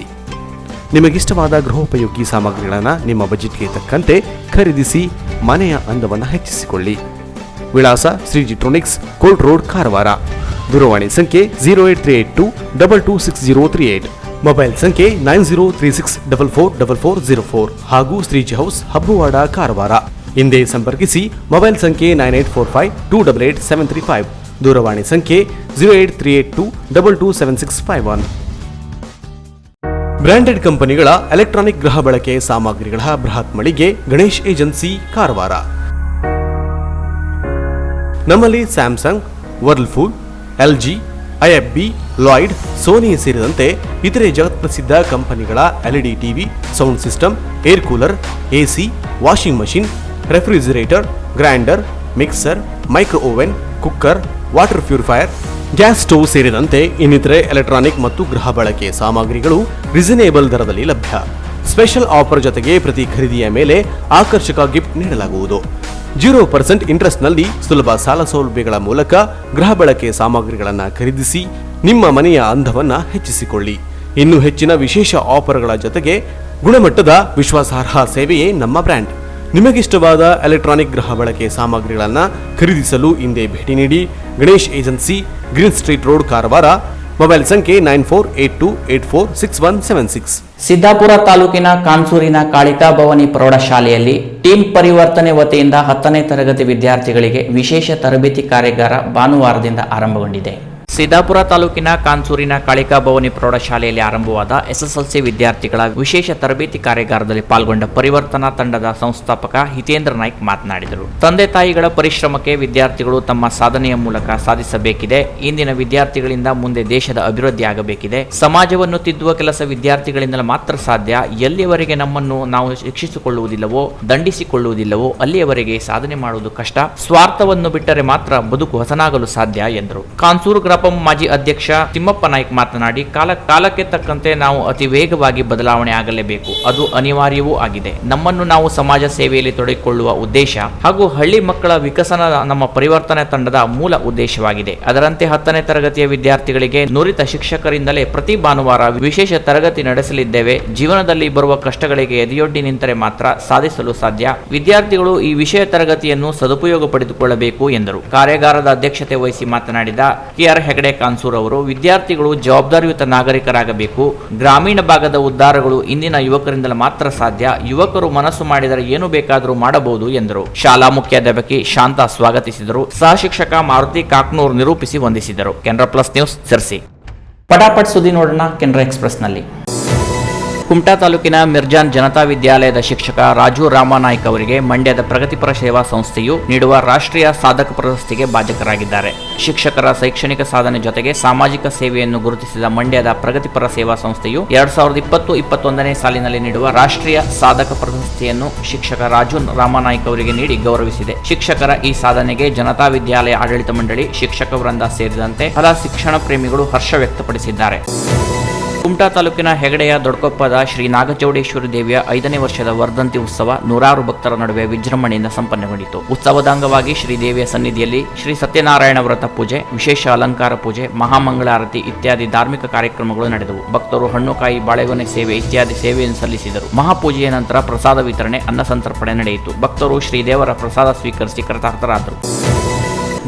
ನಿಮಗಿಷ್ಟವಾದ ಗೃಹೋಪಯೋಗಿ ಸಾಮಗ್ರಿಗಳನ್ನು ನಿಮ್ಮ ಬಜೆಟ್ಗೆ ತಕ್ಕಂತೆ ಖರೀದಿಸಿ ಮನೆಯ ಅಂದವನ್ನು ಹೆಚ್ಚಿಸಿಕೊಳ್ಳಿ. ವಿಳಾಸ ಶ್ರೀಜಿ ಟ್ರೋನಿಕ್ಸ್, ಕೋಲ್ಡ್ ರೋಡ್, ಕಾರವಾರ. ದೂರವಾಣಿ ಸಂಖ್ಯೆ 08382226038, ಮೊಬೈಲ್ ಸಂಖ್ಯೆ 9036444404 ಹಾಗೂ ಶ್ರೀಜಿ ಹೌಸ್, ಹಬ್ಬುವಾಡ, ಕಾರವಾರ. ಹಿಂದೆ ಸಂಪರ್ಕಿಸಿ. ಮೊಬೈಲ್ ಸಂಖ್ಯೆ 9845288735, ದೂರವಾಣಿ ಸಂಖ್ಯೆ 08382227651. ಬ್ರಾಂಡೆಡ್ ಕಂಪನಿಗಳ ಎಲೆಕ್ಟ್ರಾನಿಕ್ ಗೃಹ ಬಳಕೆ ಸಾಮಗ್ರಿಗಳ ಬೃಹತ್ ಮಳಿಗೆ ಗಣೇಶ್ ಏಜೆನ್ಸಿ, ಕಾರವಾರ. ನಮ್ಮಲ್ಲಿ Samsung, Whirlpool, LG, IFB, Lloyd, Sony ಸೇರಿದಂತೆ ಇತರೆ ಜಗತ್ಪ್ರಸಿದ್ಧ ಕಂಪನಿಗಳ LED TV, sound system, air cooler, AC, washing machine, refrigerator, grinder, mixer, micro oven, cooker, water purifier, gas stove ಸೇರಿದಂತೆ ಇನ್ನಿತರೆ ಎಲೆಕ್ಟ್ರಾನಿಕ್ ಮತ್ತು ಗೃಹ ಬಳಕೆ ಸಾಮಗ್ರಿಗಳು ರೀಸನೇಬಲ್ ದರದಲ್ಲಿ ಲಭ್ಯ. ಸ್ಪೆಷಲ್ ಆಫರ್ ಜೊತೆಗೆ ಪ್ರತಿ ಖರೀದಿಯ ಮೇಲೆ ಆಕರ್ಷಕ ಗಿಫ್ಟ್ ನೀಡಲಾಗುವುದು. 0% ಇಂಟ್ರೆಸ್ಟ್ನಲ್ಲಿ ಸುಲಭ ಸಾಲ ಸೌಲಭ್ಯಗಳ ಮೂಲಕ ಗೃಹ ಬಳಕೆ ಸಾಮಗ್ರಿಗಳನ್ನು ಖರೀದಿಸಿ ನಿಮ್ಮ ಮನೆಯ ಅಂದವನ್ನು ಹೆಚ್ಚಿಸಿಕೊಳ್ಳಿ. ಇನ್ನು ಹೆಚ್ಚಿನ ವಿಶೇಷ ಆಫರ್ಗಳ ಜೊತೆಗೆ ಗುಣಮಟ್ಟದ ವಿಶ್ವಾಸಾರ್ಹ ಸೇವೆಯೇ ನಮ್ಮ ಬ್ರ್ಯಾಂಡ್. ನಿಮಗಿಷ್ಟವಾದ ಎಲೆಕ್ಟ್ರಾನಿಕ್ ಗೃಹ ಬಳಕೆ ಸಾಮಗ್ರಿಗಳನ್ನು ಖರೀದಿಸಲು ಹಿಂದೆ ಭೇಟಿ ನೀಡಿ. Ganesh agency, green street road, Karwar. Mobile ಸಂಖ್ಯೆ 9482846176. ಸಿದ್ದಾಪುರ ತಾಲೂಕಿನ ಕಾನ್ಸೂರಿನ ಕಾಳಿಕಾ ಭವಾನಿ ಪ್ರೌಢಶಾಲೆಯಲ್ಲಿ ಟೀಮ್ ಪರಿವರ್ತನೆ ವತಿಯಿಂದ 10ನೇ ತರಗತಿ ವಿದ್ಯಾರ್ಥಿಗಳಿಗೆ ವಿಶೇಷ ತರಬೇತಿ ಕಾರ್ಯಾಗಾರ ಭಾನುವಾರದಿಂದ ಆರಂಭಗೊಂಡಿದೆ. ಸಿದ್ದಾಪುರ ತಾಲೂಕಿನ ಕಾನ್ಸೂರಿನ ಕಾಳಿಕಾ ಭವಾನಿ ಪ್ರೌಢಶಾಲೆಯಲ್ಲಿ ಆರಂಭವಾದ SSLC ವಿದ್ಯಾರ್ಥಿಗಳ ವಿಶೇಷ ತರಬೇತಿ ಕಾರ್ಯಾಗಾರದಲ್ಲಿ ಪಾಲ್ಗೊಂಡ ಪರಿವರ್ತನಾ ತಂಡದ ಸಂಸ್ಥಾಪಕ ಹಿತೇಂದ್ರ ನಾಯ್ಕ್ ಮಾತನಾಡಿದರು. ತಂದೆ ತಾಯಿಗಳ ಪರಿಶ್ರಮಕ್ಕೆ ವಿದ್ಯಾರ್ಥಿಗಳು ತಮ್ಮ ಸಾಧನೆಯ ಮೂಲಕ ಸಾಧಿಸಬೇಕಿದೆ. ಇಂದಿನ ವಿದ್ಯಾರ್ಥಿಗಳಿಂದ ಮುಂದೆ ದೇಶದ ಅಭಿವೃದ್ಧಿ ಆಗಬೇಕಿದೆ. ಸಮಾಜವನ್ನು ತಿದ್ದುವ ಕೆಲಸ ವಿದ್ಯಾರ್ಥಿಗಳಿಂದ ಮಾತ್ರ ಸಾಧ್ಯ. ಎಲ್ಲಿಯವರೆಗೆ ನಮ್ಮನ್ನು ನಾವು ಶಿಕ್ಷಿಸಿಕೊಳ್ಳುವುದಿಲ್ಲವೋ, ದಂಡಿಸಿಕೊಳ್ಳುವುದಿಲ್ಲವೋ ಅಲ್ಲಿಯವರೆಗೆ ಸಾಧನೆ ಮಾಡುವುದು ಕಷ್ಟ. ಸ್ವಾರ್ಥವನ್ನು ಬಿಟ್ಟರೆ ಮಾತ್ರ ಬದುಕು ಹಸನಾಗಲು ಸಾಧ್ಯ ಎಂದರು. ಕಾನ್ಸೂರು ಗ್ರಾಪಂ ಮಾಜಿ ಅಧ್ಯಕ್ಷ ತಿಮ್ಮಪ್ಪ ನಾಯ್ಕ್ ಮಾತನಾಡಿ, ಕಾಲಕ್ಕೆ ತಕ್ಕಂತೆ ನಾವು ಅತಿ ವೇಗವಾಗಿ ಬದಲಾವಣೆ ಆಗಲೇಬೇಕು. ಅದು ಅನಿವಾರ್ಯವೂ ಆಗಿದೆ. ನಮ್ಮನ್ನು ನಾವು ಸಮಾಜ ಸೇವೆಯಲ್ಲಿ ತೊಡಗಿಕೊಳ್ಳುವ ಉದ್ದೇಶ ಹಾಗೂ ಹಳ್ಳಿ ಮಕ್ಕಳ ವಿಕಸನ ನಮ್ಮ ಪರಿವರ್ತನೆ ತಂಡದ ಮೂಲ ಉದ್ದೇಶವಾಗಿದೆ. ಅದರಂತೆ 10ನೇ ತರಗತಿಯ ವಿದ್ಯಾರ್ಥಿಗಳಿಗೆ ನುರಿತ ಶಿಕ್ಷಕರಿಂದಲೇ ಪ್ರತಿ ಭಾನುವಾರ ವಿಶೇಷ ತರಗತಿ ನಡೆಸಲಿದ್ದೇವೆ. ಜೀವನದಲ್ಲಿ ಬರುವ ಕಷ್ಟಗಳಿಗೆ ಎದೆಯೊಡ್ಡಿ ನಿಂತರೆ ಮಾತ್ರ ಸಾಧಿಸಲು ಸಾಧ್ಯ. ವಿದ್ಯಾರ್ಥಿಗಳು ಈ ವಿಷಯ ತರಗತಿಯನ್ನು ಸದುಪಯೋಗ ಪಡೆದುಕೊಳ್ಳಬೇಕು ಎಂದರು. ಕಾರ್ಯಾಗಾರದ ಅಧ್ಯಕ್ಷತೆ ವಹಿಸಿ ಮಾತನಾಡಿದ KR ಹೆಗಡೆ ಕಾನ್ಸೂರ್ ಅವರು, ವಿದ್ಯಾರ್ಥಿಗಳು ಜವಾಬ್ದಾರಿಯುತ ನಾಗರಿಕರಾಗಬೇಕು. ಗ್ರಾಮೀಣ ಭಾಗದ ಉದ್ಧಾರಗಳು ಇಂದಿನ ಯುವಕರಿಂದಲೇ ಮಾತ್ರ ಸಾಧ್ಯ. ಯುವಕರು ಮನಸ್ಸು ಮಾಡಿದರೆ ಏನು ಬೇಕಾದರೂ ಮಾಡಬಹುದು ಎಂದರು. ಶಾಲಾ ಮುಖ್ಯಾಧ್ಯಾಪಕಿ ಶಾಂತಾ ಸ್ವಾಗತಿಸಿದರು. ಸಹ ಶಿಕ್ಷಕ ಮಾರುತಿ ಕಾಕ್ನೂರ್ ನಿರೂಪಿಸಿ ವಂದಿಸಿದರು. Canara plus news, Sirsi. ಪಟಾಪಟ್ ಸುದ್ದಿ ನೋಡೋಣ ಕೆನರಾ ಎಕ್ಸ್‌ಪ್ರೆಸ್‌ನಲ್ಲಿ. ಕುಮಟಾ ತಾಲೂಕಿನ ಮಿರ್ಜಾನ್ ಜನತಾ ವಿದ್ಯಾಲಯದ ಶಿಕ್ಷಕ ರಾಜು ರಾಮನಾಯ್ಕ್ ಅವರಿಗೆ ಮಂಡ್ಯದ ಪ್ರಗತಿಪರ ಸೇವಾ ಸಂಸ್ಥೆಯು ನೀಡುವ ರಾಷ್ಟ್ರೀಯ ಸಾಧಕ ಪ್ರಶಸ್ತಿಗೆ ಭಾಜಕರಾಗಿದ್ದಾರೆ. ಶಿಕ್ಷಕರ ಶೈಕ್ಷಣಿಕ ಸಾಧನೆ ಜೊತೆಗೆ ಸಾಮಾಜಿಕ ಸೇವೆಯನ್ನು ಗುರುತಿಸಿದ ಮಂಡ್ಯದ ಪ್ರಗತಿಪರ ಸೇವಾ ಸಂಸ್ಥೆಯು 2020-21ನೇ ಸಾಲಿನಲ್ಲಿ ನೀಡುವ ರಾಷ್ಟ್ರೀಯ ಸಾಧಕ ಪ್ರಶಸ್ತಿಯನ್ನು ಶಿಕ್ಷಕ ರಾಜು ರಾಮನಾಯ್ಕ್ ಅವರಿಗೆ ನೀಡಿ ಗೌರವಿಸಿದೆ. ಶಿಕ್ಷಕರ ಈ ಸಾಧನೆಗೆ ಜನತಾ ವಿದ್ಯಾಲಯ ಆಡಳಿತ ಮಂಡಳಿ, ಶಿಕ್ಷಕ ವೃಂದ ಸೇರಿದಂತೆ ಹಲ ಶಿಕ್ಷಣ ಪ್ರೇಮಿಗಳು ಹರ್ಷ ವ್ಯಕ್ತಪಡಿಸಿದ್ದಾರೆ. ಕುಮಟಾ ತಾಲೂಕಿನ ಹೆಗಡೆಯ ದೊಡ್ಕೊಪ್ಪದ ಶ್ರೀ ನಾಗಚೌಡೇಶ್ವರಿ ದೇವಿಯ 5ನೇ ವರ್ಷದ ವರ್ಧಂತಿ ಉತ್ಸವ ನೂರಾರು ಭಕ್ತರ ನಡುವೆ ವಿಜೃಂಭಣೆಯಿಂದ ಸಂಪನ್ನಗೊಂಡಿತು. ಉತ್ಸವದ ಶ್ರೀದೇವಿಯ ಸನ್ನಿಧಿಯಲ್ಲಿ ಶ್ರೀ ಸತ್ಯನಾರಾಯಣ ವ್ರತ ಪೂಜೆ, ವಿಶೇಷ ಅಲಂಕಾರ ಪೂಜೆ, ಮಹಾಮಂಗಳಾರತಿ ಇತ್ಯಾದಿ ಧಾರ್ಮಿಕ ಕಾರ್ಯಕ್ರಮಗಳು ನಡೆದವು. ಭಕ್ತರು ಹಣ್ಣುಕಾಯಿ, ಬಾಳೆಗೊನೆ ಸೇವೆ ಇತ್ಯಾದಿ ಸೇವೆಯನ್ನು ಸಲ್ಲಿಸಿದರು. ಮಹಾಪೂಜೆಯ ನಂತರ ಪ್ರಸಾದ ವಿತರಣೆ, ಅನ್ನ ಸಂತರ್ಪಣೆ ನಡೆಯಿತು. ಭಕ್ತರು ಶ್ರೀದೇವರ ಪ್ರಸಾದ ಸ್ವೀಕರಿಸಿ ಕೃತಾರ್ಥರಾದರು.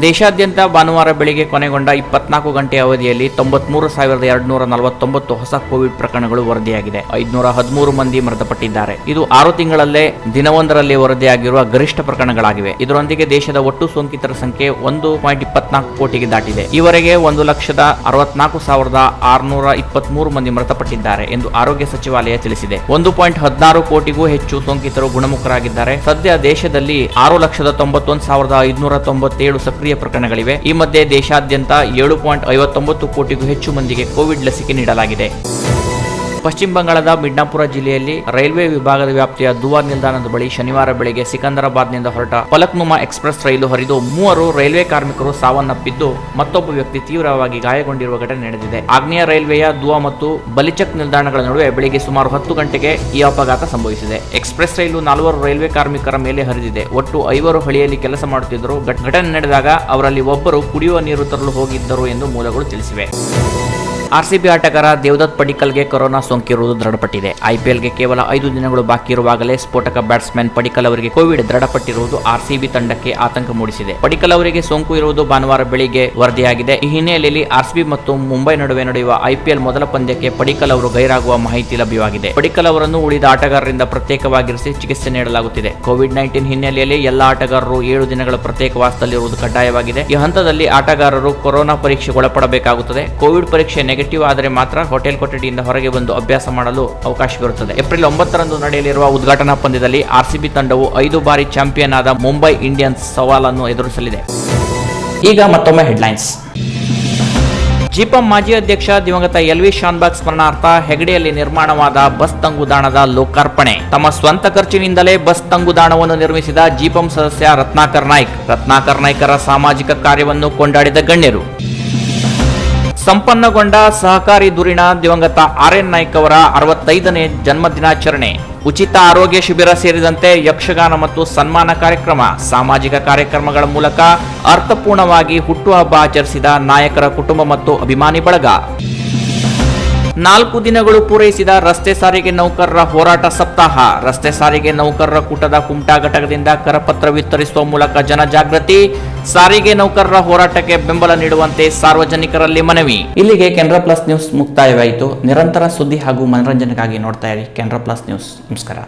ದೇಶಾದ್ಯಂತ ಭಾನುವಾರ ಬೆಳಿಗ್ಗೆ ಕೊನೆಗೊಂಡ 24 ಗಂಟೆ ಅವಧಿಯಲ್ಲಿ 93,249 ಹೊಸ ಕೋವಿಡ್ ಪ್ರಕರಣಗಳು ವರದಿಯಾಗಿದೆ. 513 ಮಂದಿ ಮೃತಪಟ್ಟಿದ್ದಾರೆ. ಇದು 6 ತಿಂಗಳಲ್ಲೇ ದಿನವೊಂದರಲ್ಲಿ ವರದಿಯಾಗಿರುವ ಗರಿಷ್ಠ ಪ್ರಕರಣಗಳಾಗಿವೆ. ಇದರೊಂದಿಗೆ ದೇಶದ ಒಟ್ಟು ಸೋಂಕಿತರ ಸಂಖ್ಯೆ 1.24 ಕೋಟಿಗೆ ದಾಟಿದೆ. ಈವರೆಗೆ 1,64,623 ಮಂದಿ ಮೃತಪಟ್ಟಿದ್ದಾರೆ ಎಂದು ಆರೋಗ್ಯ ಸಚಿವಾಲಯ ತಿಳಿಸಿದೆ. 1.16 ಕೋಟಿಗೂ ಹೆಚ್ಚು ಸೋಂಕಿತರು ಗುಣಮುಖರಾಗಿದ್ದಾರೆ. ಸದ್ಯ ದೇಶದಲ್ಲಿ 6,91,597 ಸಕ್ರಿಯ ಪ್ರಕರಣಗಳಿವೆ. ಈ ಮಧ್ಯೆ ದೇಶಾದ್ಯಂತ 7.59 ಕೋಟಿಗೂ ಹೆಚ್ಚು ಮಂದಿಗೆ ಕೋವಿಡ್ ಲಸಿಕೆ ನೀಡಲಾಗಿದೆ. ಪಶ್ಚಿಮ ಬಂಗಾಳದ ಮಿಡ್ನಾಪುರ ಜಿಲ್ಲೆಯಲ್ಲಿ ರೈಲ್ವೆ ವಿಭಾಗದ ವ್ಯಾಪ್ತಿಯ ದುವಾ ನಿಲ್ದಾಣದ ಬಳಿ ಶನಿವಾರ ಬೆಳಗ್ಗೆ ಸಿಕಂದರಾಬಾದ್ನಿಂದ ಹೊರಟ ಫಲಕ್ನುಮಾ ಎಕ್ಸ್ಪ್ರೆಸ್ ರೈಲು ಹರಿದು 3 ರೈಲ್ವೆ ಕಾರ್ಮಿಕರು ಸಾವನ್ನಪ್ಪಿದ್ದು ಮತ್ತೊಬ್ಬ ವ್ಯಕ್ತಿ ತೀವ್ರವಾಗಿ ಗಾಯಗೊಂಡಿರುವ ಘಟನೆ ನಡೆದಿದೆ. ಆಗ್ನೇಯ ರೈಲ್ವೆಯ ದುವಾ ಮತ್ತು ಬಲಿಚಕ್ ನಿಲ್ದಾಣಗಳ ನಡುವೆ ಬೆಳಗ್ಗೆ ಸುಮಾರು 10 ಗಂಟೆಗೆ ಈ ಅಪಘಾತ ಸಂಭವಿಸಿದೆ. ಎಕ್ಸ್ಪ್ರೆಸ್ ರೈಲು 4 ರೈಲ್ವೆ ಕಾರ್ಮಿಕರ ಮೇಲೆ ಹರಿದಿದೆ. ಒಟ್ಟು 5 ಹಳಿಯಲ್ಲಿ ಕೆಲಸ ಮಾಡುತ್ತಿದ್ದರು. ಘಟನೆ ನಡೆದಾಗ ಅವರಲ್ಲಿ ಒಬ್ಬರು ಕುಡಿಯುವ ನೀರು ತರಲು ಹೋಗಿದ್ದರು ಎಂದು ಮೂಲಗಳು ತಿಳಿಸಿವೆ. ಆರ್ಸಿಬಿ ಆಟಗಾರ ದೇವದತ್ ಪಡಿಕ್ಕಲ್ಗೆ ಕೊರೋನಾ ಸೋಂಕಿರುವುದು ದೃಢಪಟ್ಟಿದೆ. ಐಪಿಎಲ್ಗೆ ಕೇವಲ 5 ದಿನಗಳು ಬಾಕಿ ಇರುವಾಗಲೇ ಸ್ಫೋಟಕ ಬ್ಯಾಟ್ಸ್ಮನ್ ಪಡಿಕ್ಕಲ್ ಅವರಿಗೆ ಕೋವಿಡ್ ದೃಢಪಟ್ಟಿರುವುದು ಆರ್ಸಿಬಿ ತಂಡಕ್ಕೆ ಆತಂಕ ಮೂಡಿಸಿದೆ. ಪಡಿಕ್ಕಲ್ ಅವರಿಗೆ ಸೋಂಕು ಇರುವುದು ಭಾನುವಾರ ಬೆಳಿಗ್ಗೆ ವರದಿಯಾಗಿದೆ. ಈ ಹಿನ್ನೆಲೆಯಲ್ಲಿ ಆರ್ಸಿಬಿ ಮತ್ತು ಮುಂಬೈ ನಡುವೆ ನಡೆಯುವ ಐಪಿಎಲ್ ಮೊದಲ ಪಂದ್ಯಕ್ಕೆ ಪಡಿಕ್ಕಲ್ ಅವರು ಗೈರಾಗುವ ಮಾಹಿತಿ ಲಭ್ಯವಾಗಿದೆ. ಪಡಿಕ್ಕಲ್ ಅವರನ್ನು ಉಳಿದ ಆಟಗಾರರಿಂದ ಪ್ರತ್ಯೇಕವಾಗಿರಿಸಿ ಚಿಕಿತ್ಸೆ ನೀಡಲಾಗುತ್ತಿದೆ. ಕೋವಿಡ್-19 ಹಿನ್ನೆಲೆಯಲ್ಲಿ ಎಲ್ಲ ಆಟಗಾರರು 7 ದಿನಗಳ ಪ್ರತ್ಯೇಕವಾಸದಲ್ಲಿರುವುದು ಕಡ್ಡಾಯವಾಗಿದೆ. ಈ ಹಂತದಲ್ಲಿ ಆಟಗಾರರು ಕೊರೋನಾ ಪರೀಕ್ಷೆಗೆ ಒಳಪಡಬೇಕಾಗುತ್ತದೆ. ಕೋವಿಡ್ ಪರೀಕ್ಷೆ ನೆಗೆಟಿವ್ ಆದರೆ ಮಾತ್ರ ಹೋಟೆಲ್ ಕೊಠಡಿಯಿಂದ ಹೊರಗೆ ಬಂದು ಅಭ್ಯಾಸ ಮಾಡಲು ಅವಕಾಶವಿರುತ್ತದೆ. ಏಪ್ರಿಲ್ 9ರಂದು ನಡೆಯಲಿರುವ ಉದ್ಘಾಟನಾ ಪಂದ್ಯದಲ್ಲಿ ಆರ್ಸಿಬಿ ತಂಡವು 5 ಬಾರಿ ಚಾಂಪಿಯನ್ ಆದ ಮುಂಬೈ ಇಂಡಿಯನ್ಸ್ ಸವಾಲನ್ನು ಎದುರಿಸಲಿದೆ. ಈಗ ಮತ್ತೊಮ್ಮೆ ಹೆಡ್ಲೈನ್ಸ್. ಜಿಪಂ ಮಾಜಿ ಅಧ್ಯಕ್ಷ ದಿವಂಗತ ಎಲ್ವಿ ಶಾನ್ಭಾಗ್ ಸ್ಮರಣಾರ್ಥ ಹೆಗಡೆಯಲ್ಲಿ ನಿರ್ಮಾಣವಾದ ಬಸ್ ತಂಗುದಾಣದ ಲೋಕಾರ್ಪಣೆ. ತಮ್ಮ ಸ್ವಂತ ಖರ್ಚಿನಿಂದಲೇ ಬಸ್ ತಂಗುದಾಣವನ್ನು ನಿರ್ಮಿಸಿದ ಜಿಪಂ ಸದಸ್ಯ ರತ್ನಾಕರ್ ನಾಯ್ಕರ ಸಾಮಾಜಿಕ ಕಾರ್ಯವನ್ನು ಕೊಂಡಾಡಿದ ಗಣ್ಯರು. ಸಂಪನ್ನಗೊಂಡ ಸಹಕಾರಿ ಧುರೀಣ ದಿವಂಗತ RN ನಾಯ್ಕ್ ಅವರ 65ನೇ ಜನ್ಮದಿನಾಚರಣೆ. ಉಚಿತ ಆರೋಗ್ಯ ಶಿಬಿರ ಸೇರಿದಂತೆ ಯಕ್ಷಗಾನ ಮತ್ತು ಸನ್ಮಾನ ಕಾರ್ಯಕ್ರಮ, ಸಾಮಾಜಿಕ ಕಾರ್ಯಕ್ರಮಗಳ ಮೂಲಕ ಅರ್ಥಪೂರ್ಣವಾಗಿ ಹುಟ್ಟುಹಬ್ಬ ಆಚರಿಸಿದ ನಾಯಕರ ಕುಟುಂಬ ಮತ್ತು ಅಭಿಮಾನಿ ಬಳಗ. 4 ದಿನಗಳು ಪೂರೈಸಿದ ರಸ್ತೆ ಸಾರಿಗೆ ನೌಕರರ ಹೋರಾಟ ಸಪ್ತಾಹ. ರಸ್ತೆ ಸಾರಿಗೆ ನೌಕರರ ಕೂಟದ ಕುಮಟಾ ಘಟಕದಿಂದ ಕರಪತ್ರ ವಿತರಿಸುವ ಮೂಲಕ ಜನಜಾಗೃತಿ. ಸಾರಿಗೆ ನೌಕರರ ಹೋರಾಟಕ್ಕೆ ಬೆಂಬಲ ನೀಡುವಂತೆ ಸಾರ್ವಜನಿಕರಲ್ಲಿ ಮನವಿ. ಇಲ್ಲಿಗೆ ಕೆನರಾ ಪ್ಲಸ್ ನ್ಯೂಸ್ ಮುಕ್ತಾಯವಾಯಿತು. ನಿರಂತರ ಸುದ್ದಿ ಹಾಗೂ ಮನರಂಜನೆಗಾಗಿ ನೋಡ್ತಾ ಇರಿ ಕೆನರಾ ಪ್ಲಸ್ ನ್ಯೂಸ್. ನಮಸ್ಕಾರ.